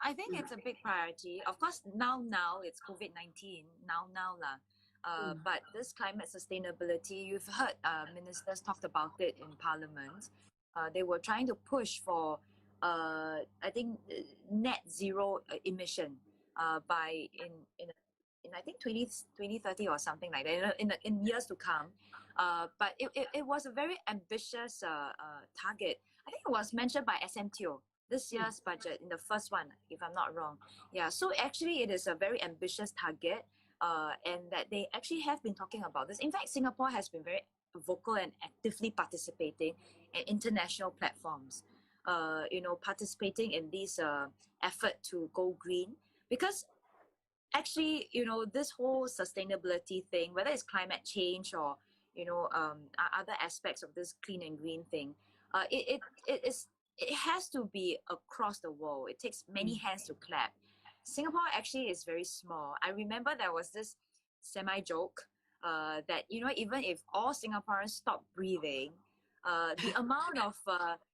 I think it's a big priority. Of course, now it's COVID-19. Now lah. But this climate sustainability, you've heard ministers talked about it in Parliament. They were trying to push for, I think, net zero emission by in I think 2030 or something like that, in years to come. But it was a very ambitious target. I think it was mentioned by SMTO this year's budget in the first one, if I'm not wrong. Yeah, so actually it is a very ambitious target, and that they actually have been talking about this. In fact, Singapore has been very vocal and actively participating in international platforms, you know, participating in this effort to go green, because actually, you know, this whole sustainability thing, whether it's climate change or, you know, other aspects of this clean and green thing, it has to be across the world. It takes many hands to clap. Singapore actually is very small. I remember there was this semi-joke that, you know, even if all Singaporeans stop breathing, the amount of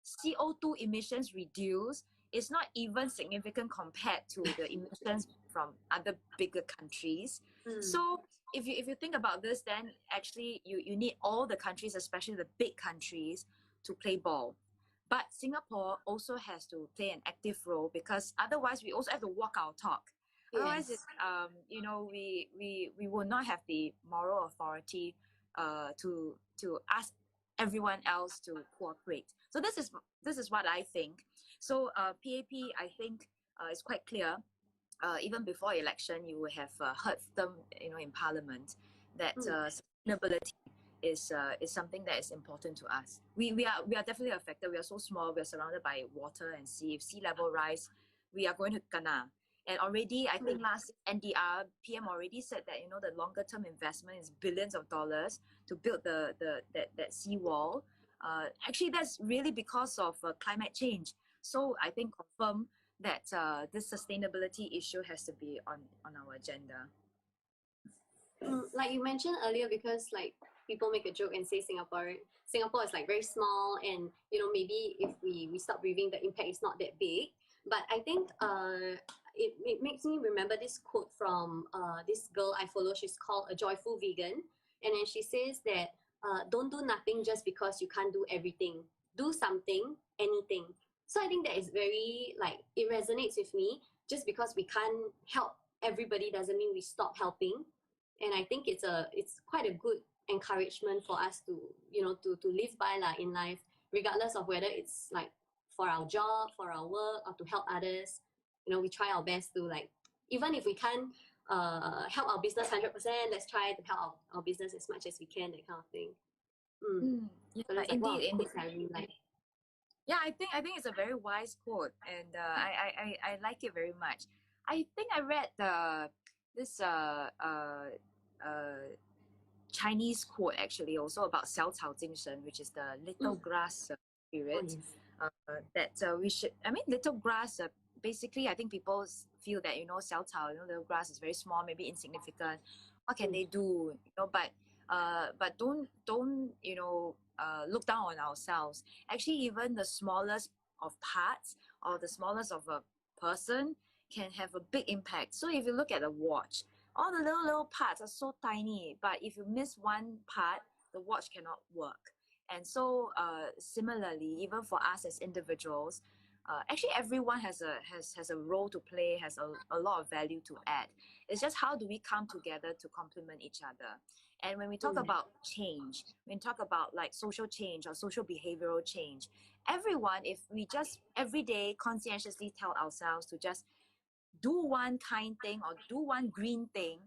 CO2 emissions reduced is not even significant compared to the emissions from other bigger countries. So if you think about this, then actually you need all the countries, especially the big countries, to play ball. But Singapore also has to play an active role, because otherwise we also have to walk our talk. Yes. Otherwise, you know, we will not have the moral authority to ask everyone else to cooperate. So this is what I think. So PAP, I think, is quite clear. Even before election, you will have heard them, you know, in Parliament, that sustainability is something that is important to us. We are definitely affected. We are so small. We are surrounded by water and sea. If sea level rise, we are going to kena. And already, I think last NDR PM already said that, you know, the longer term investment is billions of dollars to build that sea wall. Actually, that's really because of climate change. So I think confirm that this sustainability issue has to be on our agenda. Like you mentioned earlier, because like people make a joke and say Singapore is like very small, and you know, maybe if we stop breathing, the impact is not that big. But I think it makes me remember this quote from this girl I follow. She's called A Joyful Vegan, and then she says that don't do nothing just because you can't do everything. Do something, anything. So I think that is very, like, it resonates with me. Just because we can't help everybody doesn't mean we stop helping. And I think it's quite a good encouragement for us to, you know, to live by in life, regardless of whether it's like for our job, for our work, or to help others. You know, we try our best to, like, even if we can't help our business 100%, let's try to help our business as much as we can, that kind of thing. Yeah, So that's like one of indeed, the indeed. quotes I really like. Yeah, I think it's a very wise quote, and I like it very much. I think I read this Chinese quote actually also about 小草精神, which is the little grass spirit. Oh, yes. That we should. I mean, little grass. Basically, I think people feel that 小草, little grass is very small, maybe insignificant. What can they do? But don't look down on ourselves. Actually, even the smallest of parts or the smallest of a person can have a big impact. So if you look at a watch, all the little parts are so tiny, but if you miss one part, the watch cannot work. And so similarly, even for us as individuals, actually everyone has a role to play, has a lot of value to add. It's just how do we come together to complement each other. And when we talk about change, when we talk about like social change or social behavioral change, everyone, if we just every day conscientiously tell ourselves to just do one kind thing or do one green thing,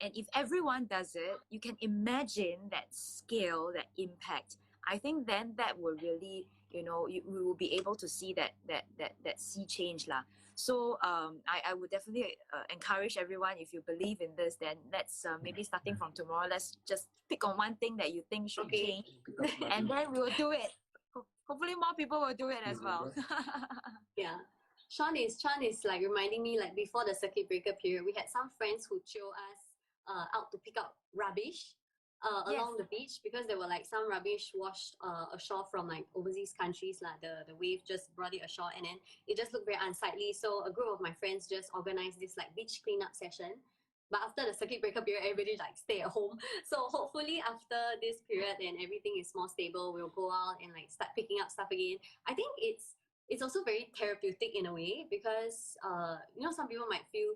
and if everyone does it, you can imagine that scale, that impact. I think then that will really, we will be able to see that sea change lah. So I would definitely encourage everyone, if you believe in this, then let's maybe starting from tomorrow, let's just pick on one thing that you think should change, and then we will do it. Hopefully more people will do it as well. Yeah. Sean is like reminding me, like before the circuit breaker period, we had some friends who chose us out to pick up rubbish along the beach, because there were like some rubbish washed ashore from like overseas countries. Like the wave just brought it ashore, and then it just looked very unsightly. So a group of my friends just organized this like beach cleanup session. But after the circuit breaker period, everybody like stay at home. So hopefully after this period and everything is more stable, we'll go out and like start picking up stuff again. I think it's also very therapeutic in a way, because some people might feel,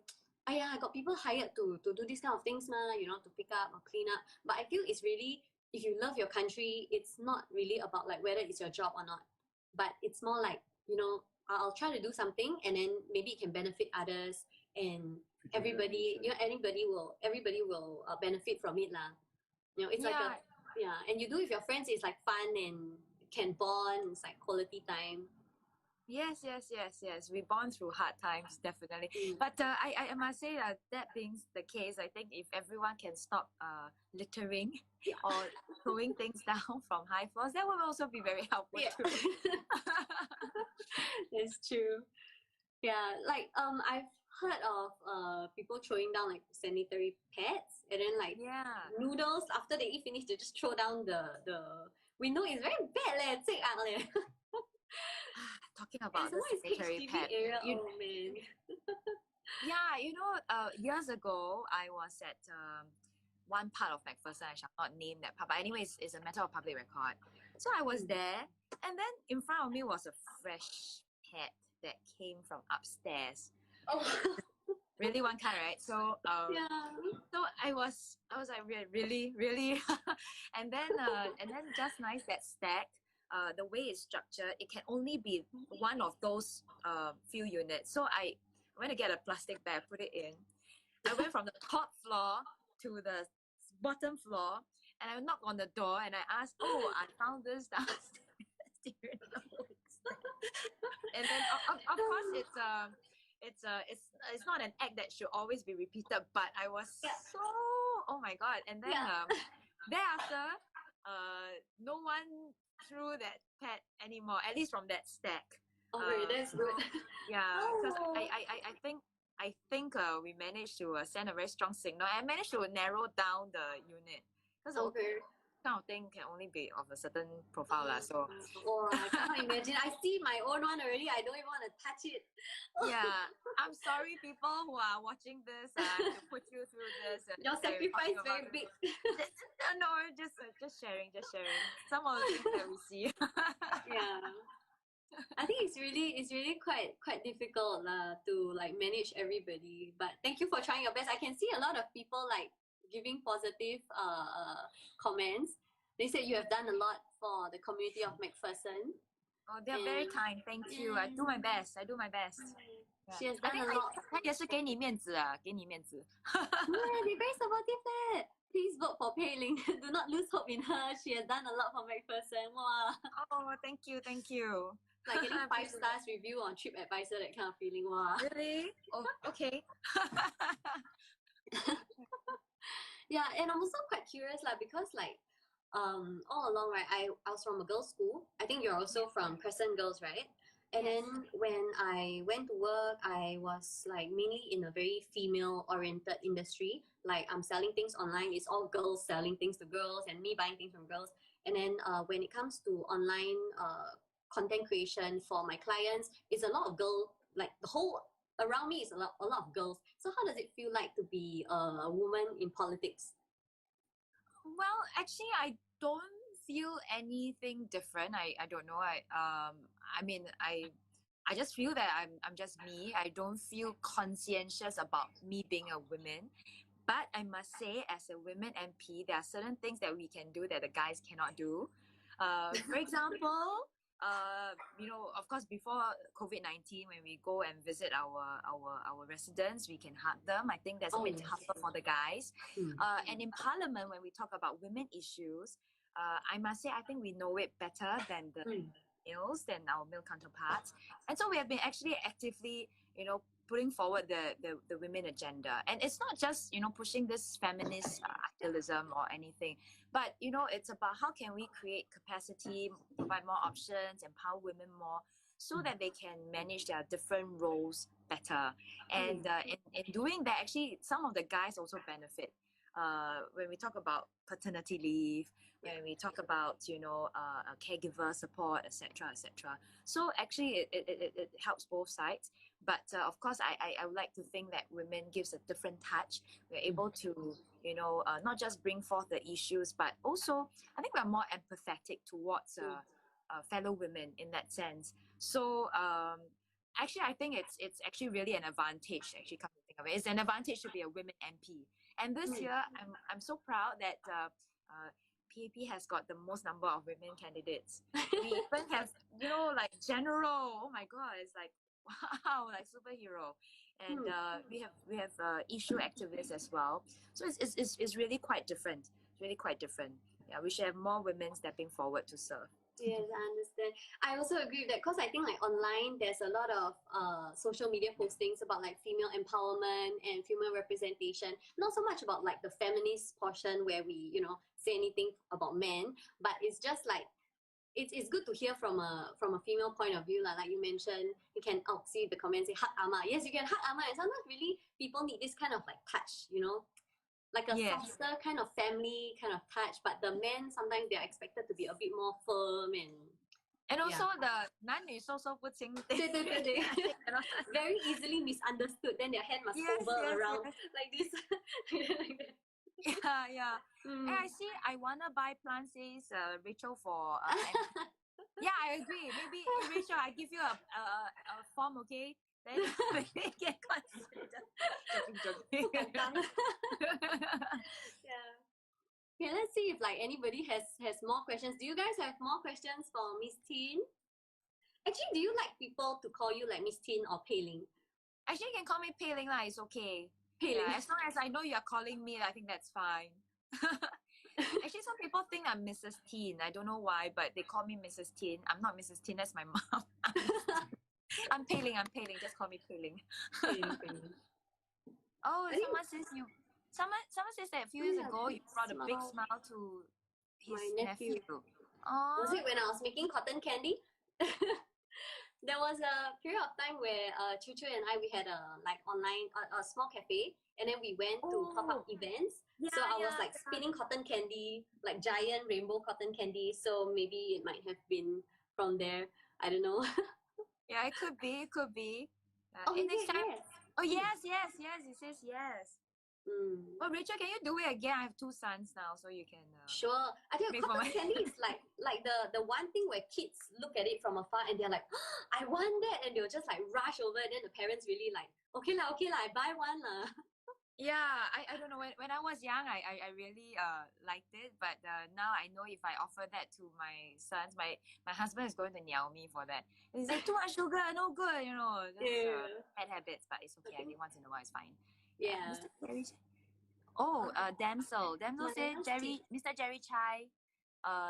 oh yeah, I got people hired to do these kind of things to pick up or clean up. But I feel it's really, if you love your country, it's not really about like whether it's your job or not, but it's more like, I'll try to do something, and then maybe it can benefit others, and everybody will benefit from it lah. It's like and you do with your friends, it's like fun and can bond, it's like quality time. Yes. We bond through hard times, definitely. But I must say that being the case, I think if everyone can stop littering or throwing things down from high floors, that will also be very helpful too. That's true. Yeah, like I've heard of people throwing down like sanitary pads, and then like noodles after they eat finish, they just throw down the window. It's very bad leh. Talking about the sanitary pad area, oh man. Yeah, years ago I was at one part of McPherson. I shall not name that part, but anyways, it's a matter of public record. So I was there, and then in front of me was a fresh pad that came from upstairs. Oh. Really one kind, right? So so I was like really and then just nice that stack. The way it's structured, it can only be one of those few units. So I went to get a plastic bag, put it in. I went from the top floor to the bottom floor, and I knocked on the door and I asked, "Oh, I found this downstairs." And then of course it's not an act that should always be repeated, but I was so, oh my god. And then thereafter no one threw that pad anymore, at least from that stack. Okay, that's good. Yeah, because I think we managed to send a very strong signal. I managed to narrow down the unit, because kind of thing can only be of a certain profile lah. So I cannot imagine. I see my own one already. I don't even want to touch it. Yeah, I'm sorry, people who are watching this. I have to put you through this. Your sacrifice very big. No, just sharing. Some of the things that we see. Yeah. I think it's really quite difficult to like manage everybody. But thank you for trying your best. I can see a lot of people like giving positive comments. They said you have done a lot for the community of McPherson. Oh, they're very kind. Thank you. I do my best. She has done a lot. 他也是给你面子啊，给你面子。Yeah, they're very supportive there. Please vote for Pei Ling. Do not lose hope in her. She has done a lot for McPherson. Wow. Oh, thank you, thank you. Like getting 5 stars review on TripAdvisor, that kind of feeling. Wow. Really? Oh, okay. Yeah, and I'm also quite curious, like, because like all along, right, I was from a girls' school. I think you're also from Crescent Girls, right? And Yes. then when I went to work, I was like mainly in a very female-oriented industry. Like I'm selling things online, it's all girls selling things to girls and me buying things from girls. And then when it comes to online content creation for my clients, it's a lot of like the whole around me is a lot of girls. So how does it feel like to be a woman in politics? Well, actually, I don't feel anything different. I don't know. I mean, I just feel that I'm just me. I don't feel conscientious about me being a woman. But I must say, as a women MP, there are certain things that we can do that the guys cannot do. For example, of course, before COVID-19, when we go and visit our residents, we can hug them. I think that's a bit tougher for the guys. And in Parliament, when we talk about women issues, I must say, I think we know it better than the males, than our male counterparts. And so we have been actually actively, putting forward the women agenda. And it's not just, pushing this feminist idealism or anything, but, it's about how can we create capacity, provide more options, empower women more, so that they can manage their different roles better. And in doing that, actually, some of the guys also benefit. When we talk about paternity leave, when we talk about caregiver support, etc., etc. So actually, it helps both sides. But of course, I would like to think that women gives a different touch. We're able to not just bring forth the issues, but also I think we're more empathetic towards fellow women in that sense. So actually, I think it's actually really an advantage. Actually, come to think of it, it's an advantage to be a women MP. And this year, I'm so proud that PAP has got the most number of women candidates. We even have, like general. Oh my God, it's like wow, like superhero. And we have issue activists as well. So it's really quite different. It's really quite different. Yeah, we should have more women stepping forward to serve. Yes, I understand. I also agree with that because I think like online there's a lot of social media postings about like female empowerment and female representation. Not so much about like the feminist portion where we say anything about men, but it's just like it's good to hear from a female point of view. Like you mentioned, you can see the comments say hug ama. Yes, you can hug ama, and sometimes really people need this kind of like touch, like a softer kind of family kind of touch, but the men sometimes they are expected to be a bit more firm and also the 男女授受不亲 thing. 对 very easily misunderstood. Then their hand must hover around like this. Yeah. And I see I wanna buy plants, says Rachel for yeah, I agree. Maybe Rachel, I give you a form, okay? Then we can consider. Joking. Yeah. Okay, let's see if like anybody has more questions. Do you guys have more questions for Miss Tin? Actually, do you like people to call you like Miss Tin or Pei Ling? Actually, you can call me Pei Ling lah. It's okay. Pei Ling. As long as I know you're calling me, I think that's fine. Actually, some people think I'm Mrs. Tin. I don't know why, but they call me Mrs. Tin. I'm not Mrs. Tin. That's my mom. I'm Pei Ling. Just call me Pei Ling. Oh, someone says someone says that a few years ago you brought a big smile to his nephew. Was it when I was making cotton candy? There was a period of time where Chu and I, we had a like online a small cafe, and then we went to pop-up events. So I was like spinning cotton candy, like giant rainbow cotton candy. So maybe it might have been from there. I don't know. Yeah, it could be. Next time. Yes. Oh yes. It says yes. Well, Rachel, can you do it again? I have 2 sons now, so you can. Sure. I think cotton candy is like the one thing where kids look at it from afar and they're like, oh, I want that, and they'll just like rush over. And then the parents really like, okay lah, I buy one lah. Yeah, I don't know. When I was young, I really liked it, but now I know if I offer that to my sons, my husband is going to niao me for that. He's like, too much sugar, no good, Just bad habits, but it's okay. I think once in a while it's fine. Yeah. Oh, Damsel. Damsel Yeah, said that's deep. Mr. Jerry Chai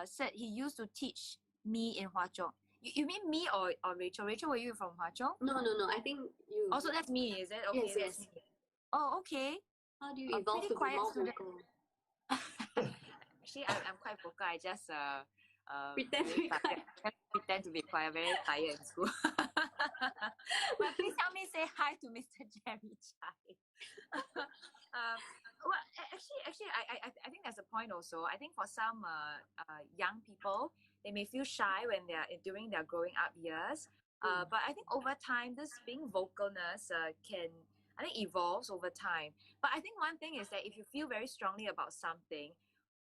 said he used to teach me in Hwa Chong. You mean me or Rachel? Rachel, were you from Hwa Chong? No. I think you. Also, that's me, is it? Okay, Yes, that's yes. me. Oh, okay. How do you A evolve pretty to be quiet more student. vocal? Actually, I'm quite vocal. I just Pretend to very be tired. quiet. Just pretend to be quiet. Very tired in school. But please help me say hi to Mr. Jerry Chai. Well, actually, I think there's a point also. I think for some young people, they may feel shy when they're during their growing up years. But I think over time, this being vocalness can, I think, evolves over time. But I think one thing is that if you feel very strongly about something,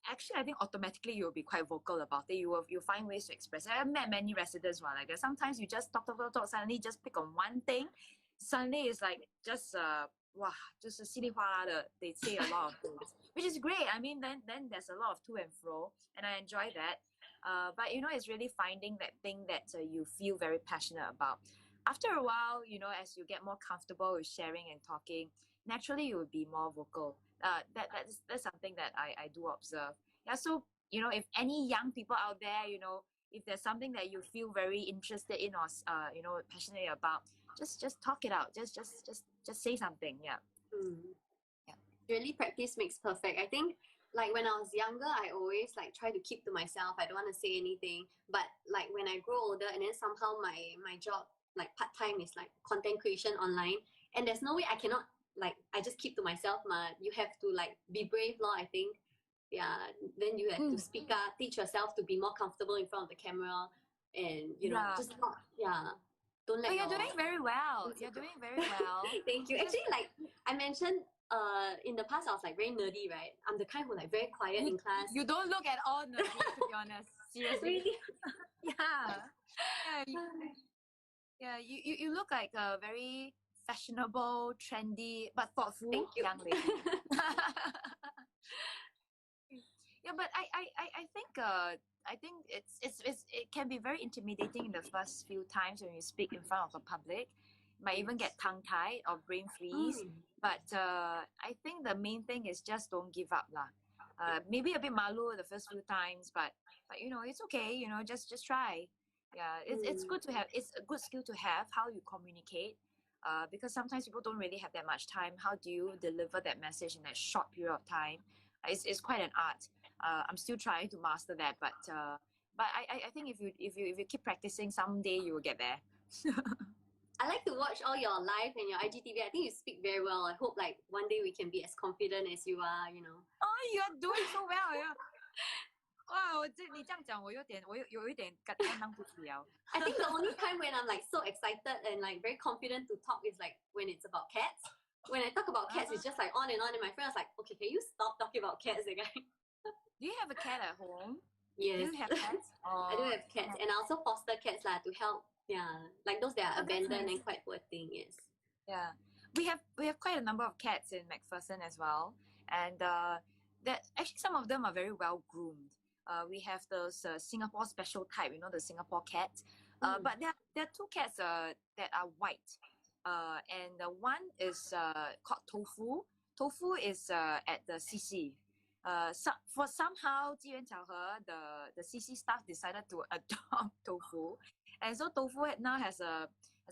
actually, I think automatically you'll be quite vocal about it. You'll find ways to express it. I've met many residents who are like that. Sometimes you just talk, suddenly just pick on one thing. Suddenly it's like just wow, just a silly they say a lot of things, which is great. I mean, then there's a lot of to and fro, and I enjoy that. But it's really finding that thing that you feel very passionate about. After a while, as you get more comfortable with sharing and talking, naturally you will be more vocal. That's something that I do observe. Yeah, so if any young people out there, if there's something that you feel very interested in or passionate about, just talk it out. Just say something. Yeah. Yeah. Really, practice makes perfect. I think like when I was younger, I always like try to keep to myself. I don't want to say anything. But like when I grow older, and then somehow my job like part time is like content creation online, and there's no way I cannot like I just keep to myself. You have to like be brave, lor. I think. Yeah. Then you have to speak up, teach yourself to be more comfortable in front of the camera, and just not Don't let. Oh, you're doing very well. You're doing very well. Thank you. Actually, like I mentioned, in the past I was like very nerdy, right? I'm the kind who like very quiet in class. You don't look at all nerdy, to be honest. Seriously. Really? Yeah. You look like a very fashionable, trendy, but thoughtful young lady. Yeah, but I think it can be very intimidating in the first few times when you speak in front of the public. You might even get tongue tied or brain freeze. But I think the main thing is just don't give up lah. Maybe a bit malu the first few times, but it's okay. Just try. Yeah, it's good to have. It's a good skill to have how you communicate. Because sometimes people don't really have that much time. How do you deliver that message in that short period of time? It's quite an art. I'm still trying to master that, but I think if you keep practicing, someday you will get there. I like to watch all your live and your IGTV. I think you speak very well. I hope like one day we can be as confident as you are. Oh, you're doing so well, yeah. Wow, 你这样讲，我有一点感到不起了。I think the only time when I'm like so excited and like very confident to talk is like when it's about cats. When I talk about cats, it's just like on and on. And my friend was like, "Okay, can you stop talking about cats again?" Do you have a cat at home? Yes. Do you have cats? I do have cats, and I also foster cats to help. Yeah, like those that are abandoned and quite poor thing. Yes. Yeah, we have quite a number of cats in MacPherson as well, and that actually some of them are very well groomed. We have those Singapore special type, the Singapore cat. But there are two cats that are white. And one is called Tofu. Tofu is at the CC. For somehow, 机缘巧合, the CC staff decided to adopt Tofu, and so Tofu now has a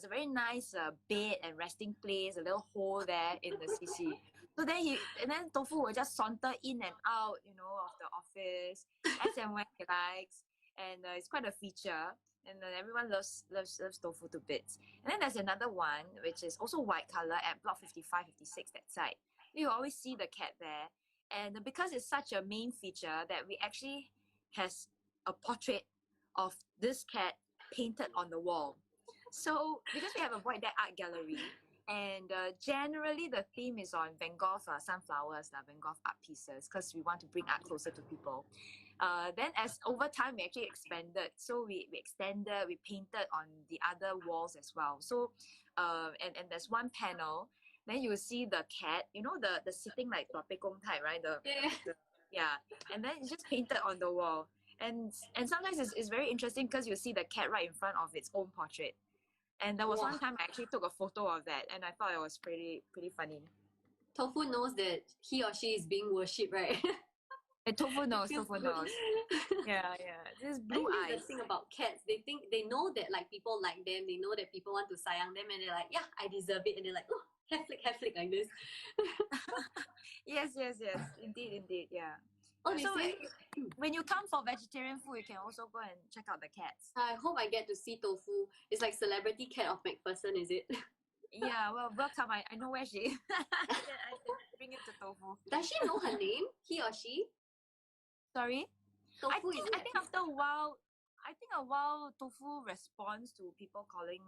very nice bed and resting place, a little hole there in the CC. So then Tofu will just saunter in and out, of the office as and when he likes, and it's quite a feature. And everyone loves Tofu to bits. And then there's another one which is also white color at block 55, 56 that side. You always see the cat there, and because it's such a main feature that we actually has a portrait of this cat painted on the wall. So because we have a Void Deck art gallery, and generally the theme is on Van Gogh sunflowers, Van Gogh art pieces, because we want to bring art closer to people. Then as over time we actually expanded, so we extended, we painted on the other walls as well. So and there's one panel, then you will see the cat, the sitting like Pekong type, right? And then it's just painted on the wall. And sometimes it's very interesting because you see the cat right in front of its own portrait. And there was one time I actually took a photo of that, and I thought it was pretty funny. Tofu knows that he or she is being worshipped, right? Tofu knows, Feels Tofu good. knows. Yeah. This blue I think eyes. that's the thing about cats. They know that like people like them. They know that people want to sayang them, and they're like, yeah, I deserve it. And they're like, oh, have flick like this. Yes. Indeed, yeah. Oh, they So say, when you come for vegetarian food, you can also go and check out the cats. I hope I get to see Tofu. It's like celebrity cat of McPherson, is it? Yeah, well, welcome. I know where she is. I can bring it to Tofu. Does she know her name? He or she? Sorry? Tofu I think after a while, Tofu responds to people calling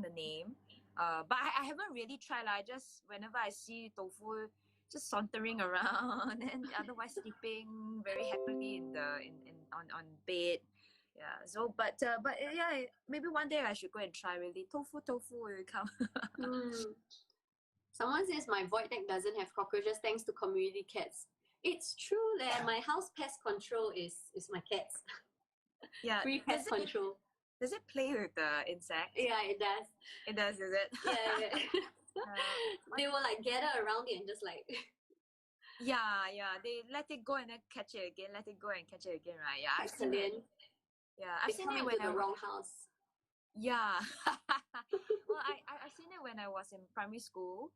the name. But I haven't really tried. I just whenever I see Tofu just sauntering around and otherwise sleeping very happily on bed. Yeah. So but yeah, maybe one day I should go and try really. Tofu will come. Someone says my void deck doesn't have cockroaches thanks to community cats. It's true that my house pest control is my cats. Yeah. Free pest control. Does it play with the insect? Yeah, it does. It does, is it? Yeah. They will like gather around it and just like. Yeah. They let it go and then catch it again. Let it go and catch it again, right? Yeah, I've seen it. Yeah, I've seen it when the wrong house. Yeah. Well, I've seen it when I was in primary school.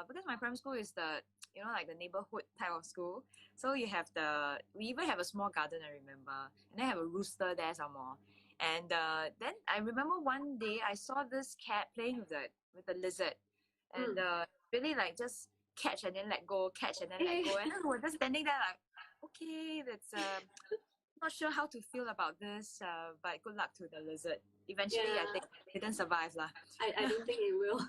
Because my primary school is the like the neighborhood type of school. So we even have a small garden, I remember, and then have a rooster there some more. And then I remember one day I saw this cat playing with the lizard, and really like just catch and then let go, catch and then let go, and then we're just standing there like, okay, that's not sure how to feel about this, but good luck to the lizard. Eventually, I think it didn't survive lah. I don't think it will.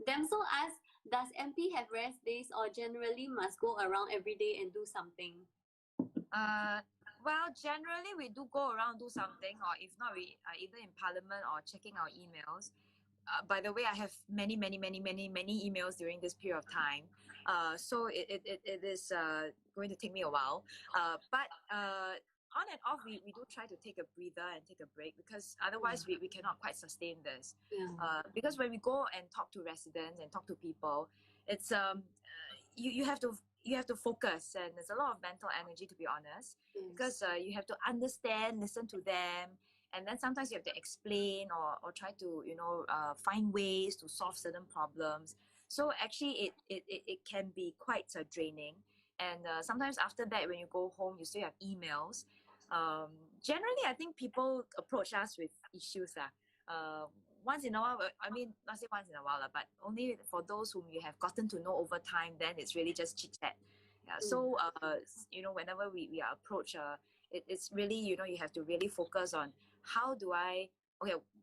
Damsel asks, does MP have rest days or generally must go around every day and do something? Well, generally we do go around do something, or if not, we are either in Parliament or checking our emails. By the way, I have many emails during this period of time. So it is going to take me a while. But on and off, we do try to take a breather and take a break, because otherwise we cannot quite sustain this. Because when we go and talk to residents and talk to people, it's you have to focus, and there's a lot of mental energy, to be honest, because you have to understand, listen to them, and then sometimes you have to explain or try to find ways to solve certain problems. So actually it can be quite draining. And sometimes after that, when you go home, you still have emails. Generally, I think people approach us with issues. Once in a while, I mean, not say once in a while, but only for those whom you have gotten to know over time, then it's really just chit-chat. Yeah. So, whenever we are approached, it's really, you have to really focus on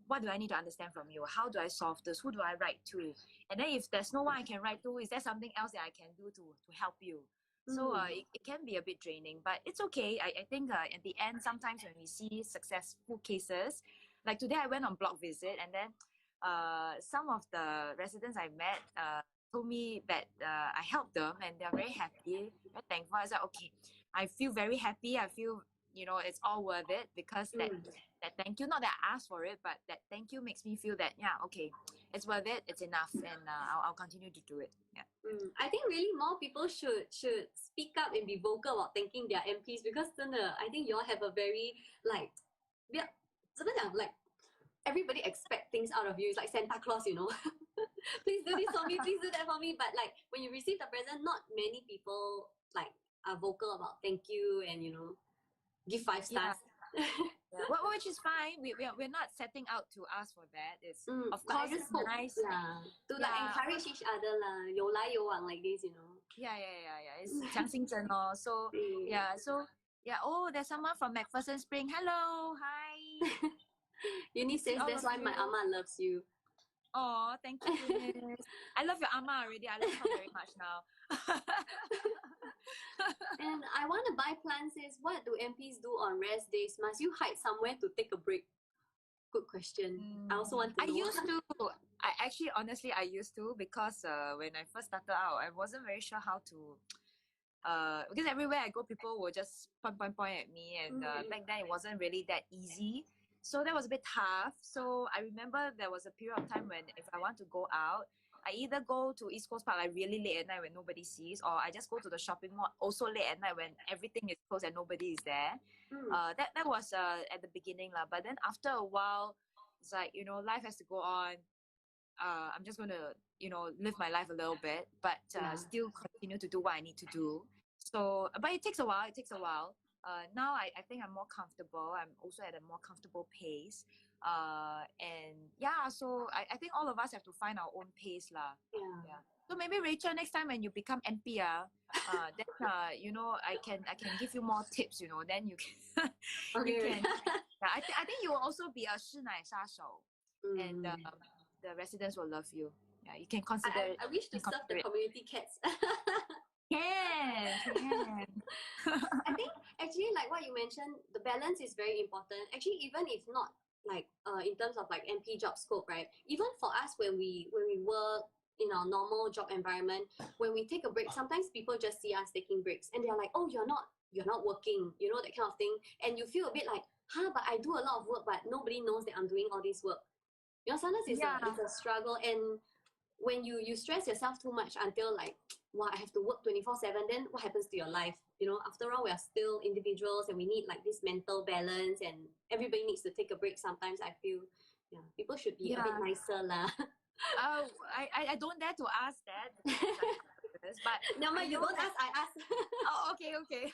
what do I need to understand from you? How do I solve this? Who do I write to? And then if there's no one I can write to, is there something else that I can do to help you? So it can be a bit draining, but it's okay. I think at the end, sometimes when we see successful cases, like today I went on blog visit, and then some of the residents I met told me that I helped them and they're very happy, very thankful. I said, okay, I feel very happy. I feel, it's all worth it, because that thank you, not that I asked for it, but that thank you makes me feel that, yeah, okay, it's worth it, it's enough, and I'll continue to do it. Yeah. I think really more people should speak up and be vocal about thanking their MPs, because I think you all have a very like everybody expect things out of you. It's like Santa Claus, please do this for me, please do that for me. But like when you receive the present, not many people like are vocal about thank you and give 5 stars. Well, which is fine. We're not setting out to ask for that. It's of course it's nice to like encourage each other lah, 有来有往 like this, Yeah. It's 强心针 So oh, there's someone from McPherson Spring. Hello, hi. Uni says that's why my ama loves you. Oh, thank you. I love your ama already. I love her very much now. And I want to buy plants says, what do MPs do on rest days? Must you hide somewhere to take a break? Good question. I also want to know. Honestly, I used to, because when I first started out, I wasn't very sure how to, because everywhere I go, people will just point at me, and back then it wasn't really that easy. So that was a bit tough. So I remember there was a period of time when if I want to go out, I either go to East Coast Park like really late at night when nobody sees, or I just go to the shopping mall also late at night when everything is closed and nobody is there. That was at the beginning lah. But then after a while, it's like, you know, life has to go on. I'm just gonna, you know, live my life a little bit, but still continue to do what I need to do. So, but it takes a while. It takes a while. Now I think I'm more comfortable. I'm also at a more comfortable pace. And yeah, so I think all of us have to find our own pace lah. Yeah. So maybe Rachel, next time when you become MP, then you know, I can give you more tips. You know, then you can you can. Yeah, I think you will also be a 师奶杀手, and the residents will love you. Yeah, you can consider. I wish to serve the community cats. Can. I think actually, like what you mentioned, the balance is very important. Actually, even if not like in terms of like MP job scope, right? Even for us when we work in our normal job environment, when we take a break, sometimes people just see us taking breaks and they're like, oh, you're not working, you know, that kind of thing. And you feel a bit like, but I do a lot of work, but nobody knows that I'm doing all this work. You know, sometimes it's a struggle. And when you stress yourself too much until like, wow, I have to work 24/7, then what happens to your life? You know, after all, we are still individuals and we need like this mental balance, and everybody needs to take a break sometimes. I feel, people should be a bit nicer lah. I don't dare to ask that. But no, you don't ask, I ask. Oh, okay.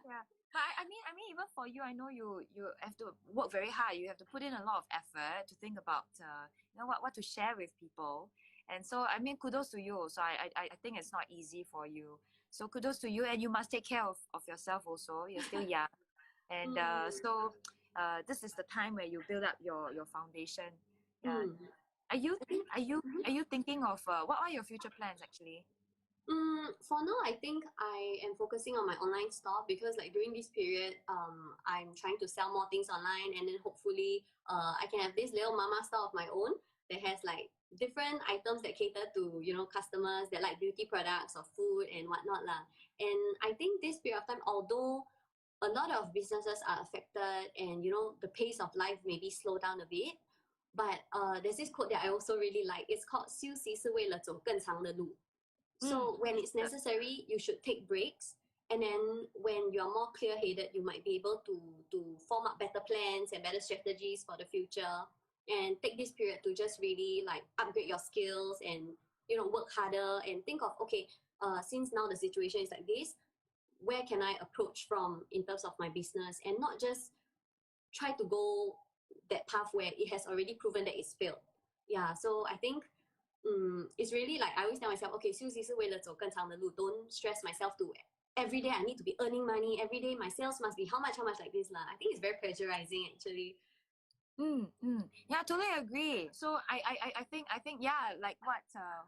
Yeah. But I mean, even for you, I know you have to work very hard. You have to put in a lot of effort to think about, you know, what to share with people. And so, I mean, kudos to you. So I think it's not easy for you. So kudos to you, and you must take care of yourself also. You're still young, and so this is the time where you build up your foundation. Are you thinking of what are your future plans actually? For now, I think I am focusing on my online store because like during this period, I'm trying to sell more things online, and then hopefully I can have this little mama store of my own that has like different items that cater to, you know, customers that like beauty products or food and whatnot lah. And I think this period of time, although a lot of businesses are affected and, you know, the pace of life maybe slow down a bit, but there's this quote that I also really like. It's called 休息是为了走更长的路. So when it's necessary, you should take breaks. And then when you're more clear-headed, you might be able to form up better plans and better strategies for the future. And take this period to just really like upgrade your skills and, you know, work harder and think of, okay, since now the situation is like this, where can I approach from in terms of my business, and not just try to go that path where it has already proven that it's failed. Yeah, so I think it's really like I always tell myself, okay, 休息是为了走更长的路. Don't stress myself to every day I need to be earning money. Every day my sales must be how much like this lah. I think it's very pressurizing actually. Yeah, totally agree. So I think yeah, like what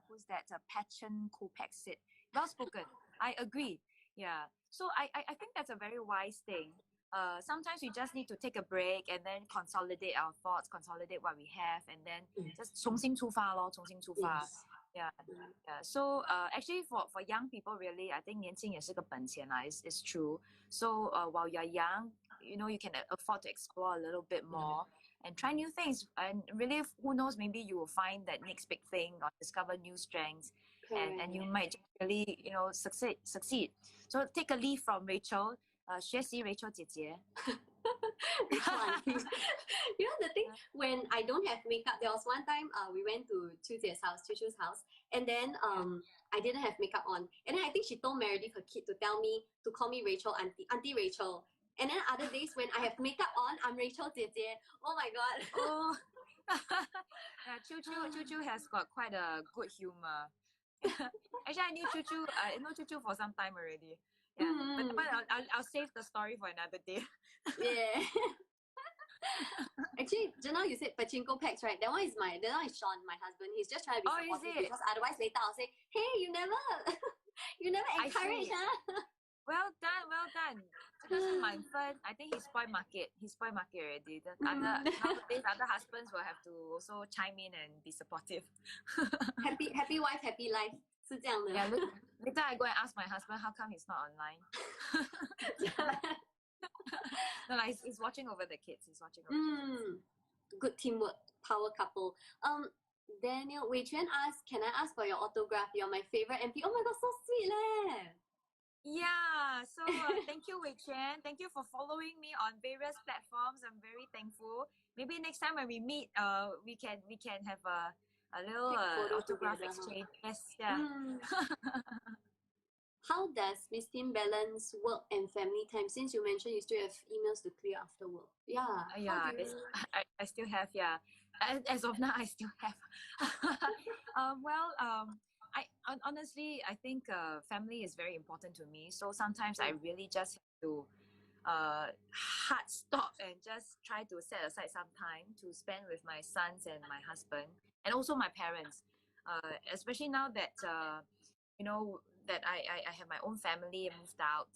who's that? Patchen Kopek said. Well spoken. I agree. Yeah. So I think that's a very wise thing. Sometimes we just need to take a break and then consolidate our thoughts, consolidate what we have, and then just 重新出发咯, 重新出发. Yeah. So actually for young people, really, I think 年轻也是个本钱啦. It's true. So while you're young, you know, you can afford to explore a little bit more and try new things. And really, who knows, maybe you will find that next big thing or discover new strengths. And you might really, you know, succeed. So take a leaf from Rachel. 学习 Rachel 姐姐. You know the thing, when I don't have makeup, there was one time we went to Chuchu's house, and then I didn't have makeup on, and then I think she told Meredith, her kid, to call me Rachel, Auntie Rachel. And then other days when I have makeup on, I'm Rachel 姐姐. Oh my god. Oh. Yeah, Chuchu has got quite a good humor. Actually, I know Chuchu for some time already. Yeah, but I'll save the story for another day. Yeah. Actually, just now you said pachinko packs, right? That one is Sean, my husband. He's just trying to be supportive because otherwise later I'll say, hey, you never encourage, huh? Well done. 这个是满分. I think he spoiled market already. Nowadays, other husbands will have to also chime in and be supportive. happy wife, happy life. Yeah, later I go and ask my husband how come he's not online. No, like he's watching over the kids. Good teamwork, power couple. Daniel, Wei Chuan asked, can I ask for your autograph? You're my favorite MP. Oh my god, so sweet leh. Yeah, so thank you, Wei Chen. Thank you for following me on various platforms. I'm very thankful. Maybe next time when we meet, we can have a little autograph together, exchange. Yes, yeah. How does Miss Tin balance work and family time? Since you mentioned you still have emails to clear after work. Yeah. Yeah, I still have, yeah. As of now, I still have. Well, honestly, I think family is very important to me. So sometimes I really just have to hard stop and just try to set aside some time to spend with my sons and my husband and also my parents. Especially now that you know that I have my own family and moved out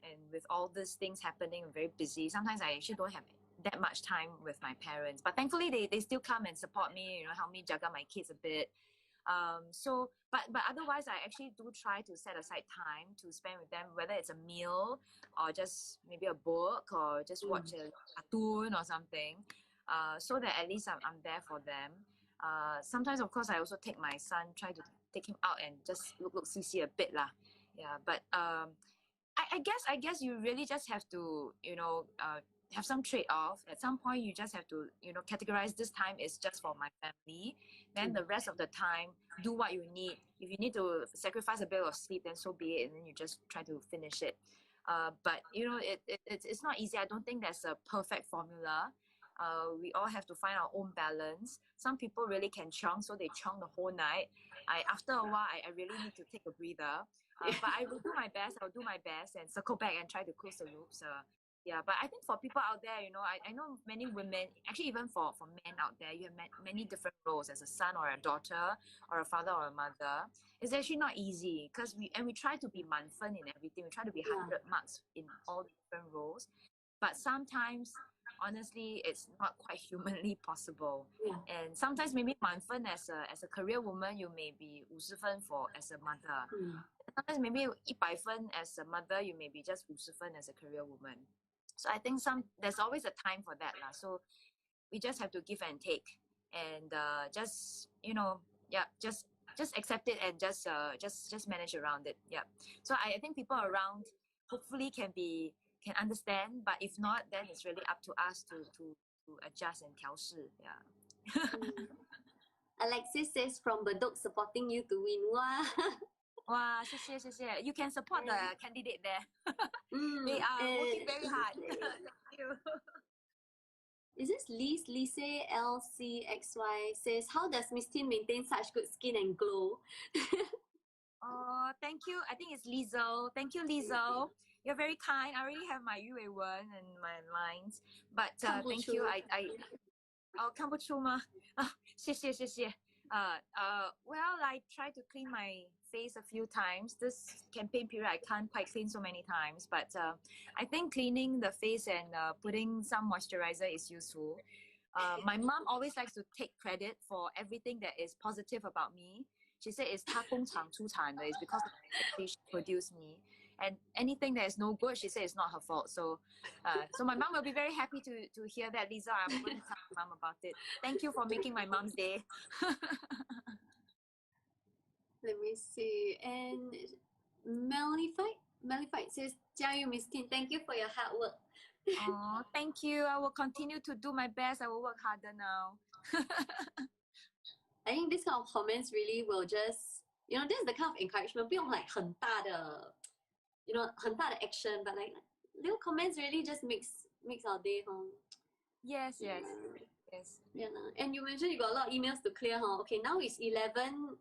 and with all these things happening, I'm very busy. Sometimes I actually don't have that much time with my parents, but thankfully they still come and support me, help me juggle my kids a bit. But otherwise I actually do try to set aside time to spend with them, whether it's a meal or just maybe a book or just watch a cartoon or something, so that at least I'm there for them. Sometimes of course I also take my son, try to take him out and just look see a bit lah. Yeah, but I guess you really just have to have some trade-off. At some point you just have to categorize this time is just for my family, then the rest of the time do what you need. If you need to sacrifice a bit of sleep, then so be it, and then you just try to finish it. But it's not easy. I don't think there's a perfect formula. We all have to find our own balance. Some people really can chunk, so they chunk the whole night. After a while I really need to take a breather. But I will do my best. I'll do my best and circle back and try to close the loops. Yeah, but I think for people out there, I know many women, actually even for men out there, you have many different roles as a son or a daughter or a father or a mother. It's actually not easy because we try to be manfen in everything. We try to be 100 marks in all the different roles. But sometimes, honestly, it's not quite humanly possible. Yeah. And sometimes maybe manfen as a career woman, you may be 50分 for as a mother. Sometimes maybe 100分 as a mother, you may be just 50分 as a career woman. So I think there's always a time for that lah. So we just have to give and take, and just just accept it and just manage around it. Yeah. So I think people around hopefully can understand, but if not, then it's really up to us to adjust and 调试. Yeah. Alexis says from Bedok supporting you to win. Wow. Wow, 谢谢. You can support the candidate there. They are working very hard. Thank you. Is this Lise LCXY says, how does Miss Tin maintain such good skin and glow? Oh, thank you. I think it's Lizzo. Thank you, Lizzo. You're very kind. I already have my 鱼尾纹 and my lines, but thank you. I 看不出吗？谢谢。Well, I try to clean my face a few times. This campaign period, I can't quite clean so many times, but I think cleaning the face and putting some moisturizer is useful. My mom always likes to take credit for everything that is positive about me. She said it's 她工厂出产的, it's because she produced me. And anything that is no good, she said it's not her fault. So my mom will be very happy to hear that, Lisa. I'm going to tell my mom about it. Thank you for making my mom's day. Let me see. And Malifight says, 加油 Miss Tin, thank you for your hard work. Oh, thank you. I will continue to do my best. I will work harder now. I think this kind of comments really will just, this is the kind of encouragement. 不用 like 很大的 很大的 action, but like little comments really just makes our day. Yes. Yeah. And you mentioned you got a lot of emails to clear. Okay, now it's 11:18.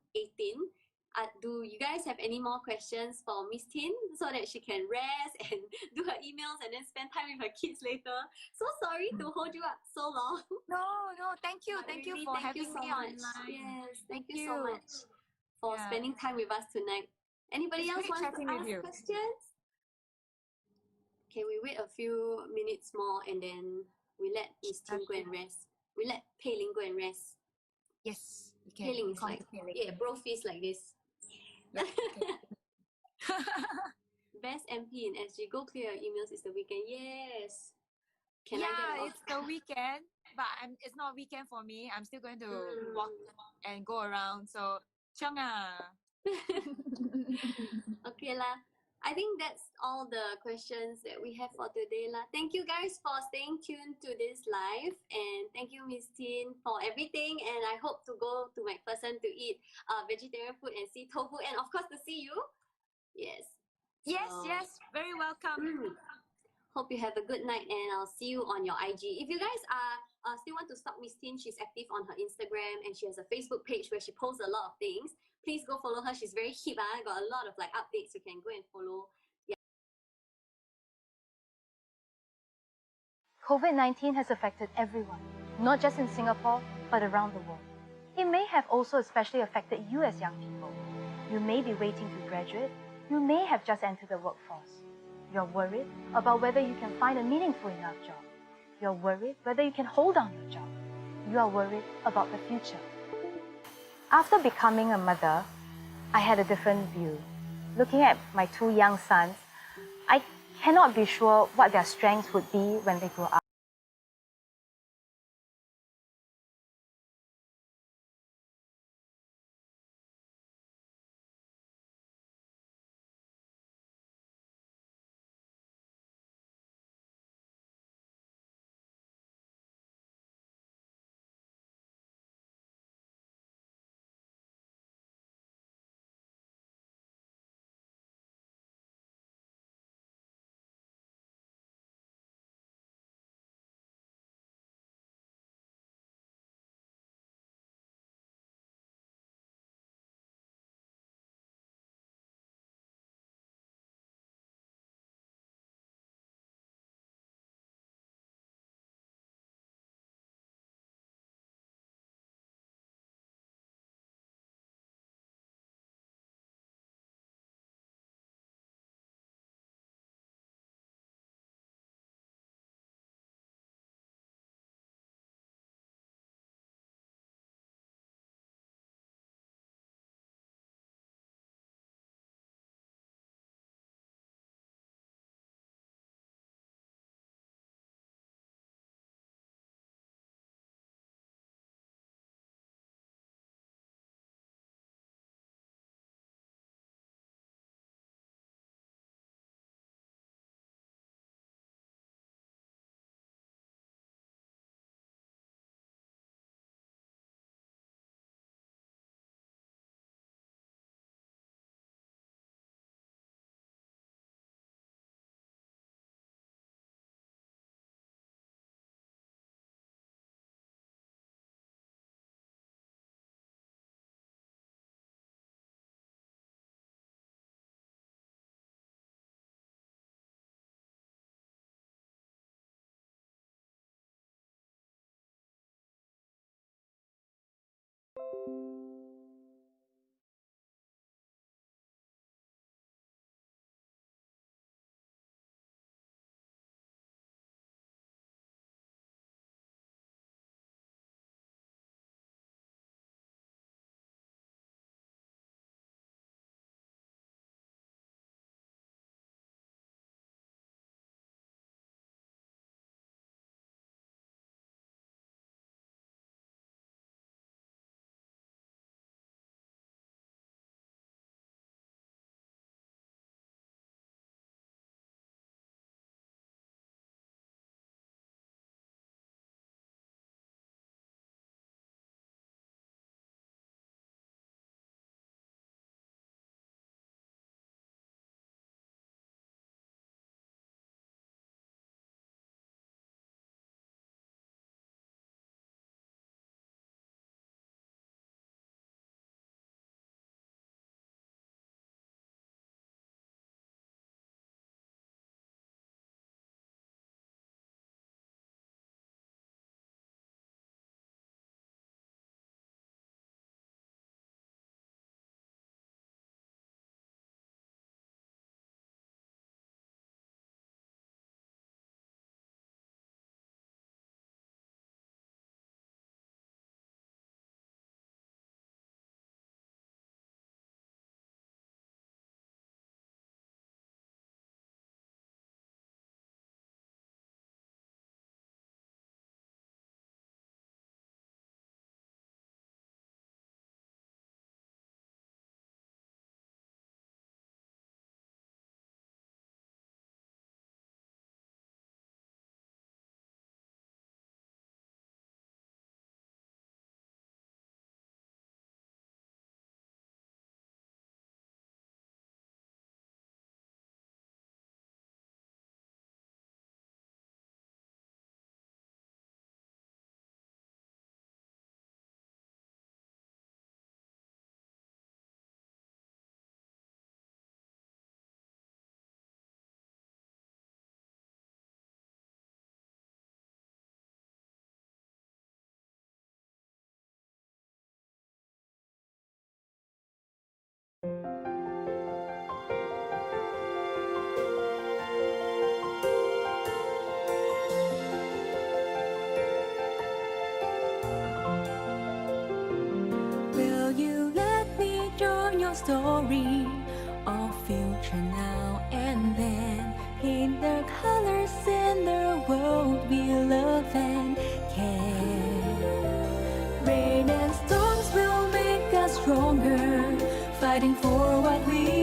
Do you guys have any more questions for Miss Tin so that she can rest and do her emails and then spend time with her kids later? So sorry to hold you up so long. No, thank you. Thank you for having me online. Yes, thank you so much for spending time with us tonight. Anybody else want to ask questions? Okay, we wait a few minutes more and then we let Miss Tin go and rest. We let Pei Ling go and rest. Yes, you can. Pei Ling is like, bro fist like this. Yep, okay. Best MP in SG. Go clear your emails. It's the weekend. Yes. It's the weekend. but it's not weekend for me. I'm still going to walk and go around. So, Chung Okay lah. I think that's all the questions that we have for today lah. Thank you guys for staying tuned to this live, and thank you Miss Tin for everything. And I hope to go to McPherson to eat vegetarian food and see tofu, and of course to see you. Yes. Yes, very welcome. Hope you have a good night, and I'll see you on your IG. If you guys still want to stalk Miss Tin, she's active on her Instagram, and she has a Facebook page where she posts a lot of things. Please go follow her. She's very hip. Got a lot of like updates. You can go and follow. Yeah. COVID-19 has affected everyone, not just in Singapore, but around the world. It may have also especially affected you as young people. You may be waiting to graduate. You may have just entered the workforce. You're worried about whether you can find a meaningful enough job. You're worried whether you can hold on your job. You are worried about the future. After becoming a mother, I had a different view. Looking at my two young sons, I cannot be sure what their strengths would be when they grow up. story of future now and then. Paint the colors in the world we love and care. Rain and storms will make us stronger, fighting for what we